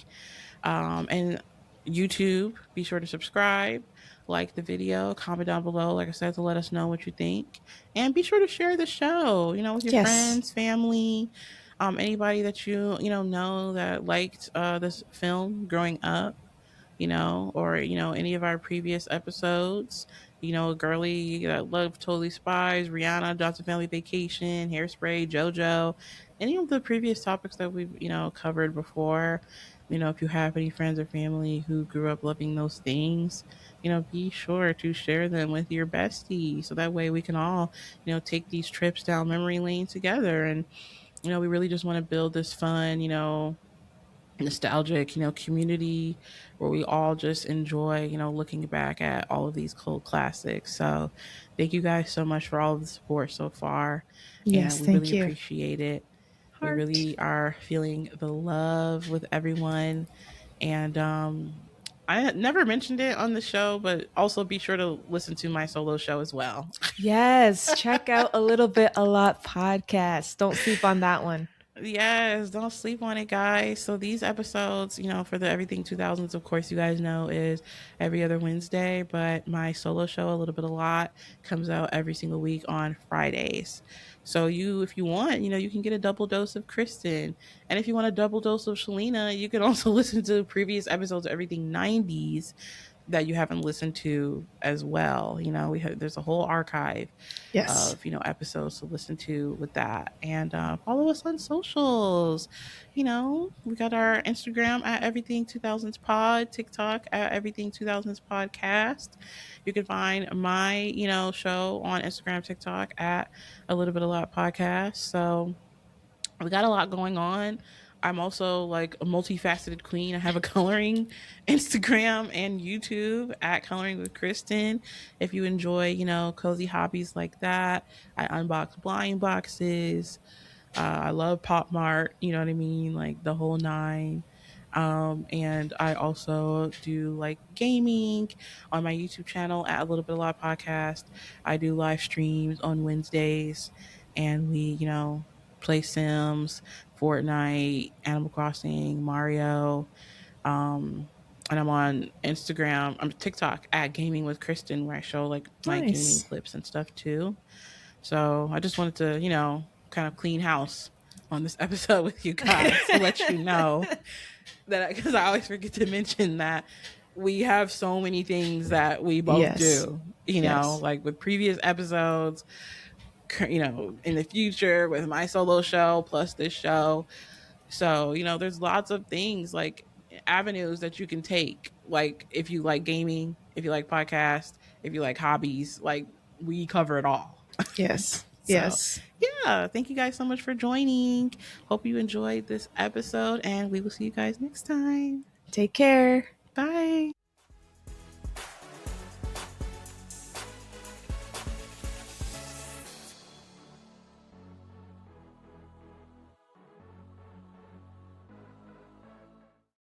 And YouTube, be sure to subscribe, like the video, comment down below, like I said, to let us know what you think. And be sure to share the show, with your Yes. friends, family, anybody that know that liked this film growing up, or any of our previous episodes. Girly that loved Totally Spies, Rihanna, Johnson Family Vacation, Hairspray, JoJo, any of the previous topics that we've covered before. If you have any friends or family who grew up loving those things, be sure to share them with your bestie, so that way we can all take these trips down memory lane together. And we really just want to build this fun, nostalgic, community where we all just enjoy, looking back at all of these cult classics. So thank you guys so much for all of the support so far. And Yes. we Thank really you. appreciate it. We Heart. really are feeling the love with everyone. And I never mentioned it on the show, but also be sure to listen to my solo show as well. Yes. Check out A Little Bit A Lot podcast. Don't sleep on that one. Yes, don't sleep on it, guys. So these episodes, for the Everything 2000s, of course, you guys know, is every other Wednesday, but my solo show, A Little Bit a Lot, comes out every single week on Fridays. So if you want, you can get a double dose of Kristen. And if you want a double dose of Shaleena, you can also listen to previous episodes of Everything 90s that you haven't listened to as well. There's a whole archive Yes. of episodes to listen to with that. And follow us on socials. We got our Instagram at Everything 2000s Pod, TikTok at Everything 2000s Podcast. You can find my show on Instagram, TikTok at A Little Bit a Lot Podcast. So we got a lot going on. I'm also like a multifaceted queen. I have a coloring Instagram and YouTube at Coloring with Kristen. If you enjoy, cozy hobbies like that, I unbox blind boxes. I love Pop Mart, you know what I mean? Like the whole nine. And I also do like gaming on my YouTube channel at A Little Bit of Lot Podcast. I do live streams on Wednesdays, and we, play Sims, Fortnite, Animal Crossing, Mario. Um, and I'm on Instagram, I'm TikTok at Gaming with Kristen, where I show like my gaming Nice. clips and stuff too. So I just wanted to, kind of clean house on this episode with you guys to let you know that, because I always forget to mention that we have so many things that we both Yes. do, Yes. like with previous episodes, in the future with my solo show plus this show. So, there's lots of things like avenues that you can take. Like if you like gaming, if you like podcasts, if you like hobbies, like we cover it all. Yes. So, Yes. yeah, thank you guys so much for joining. Hope you enjoyed this episode, and we will see you guys next time. Take care. Bye.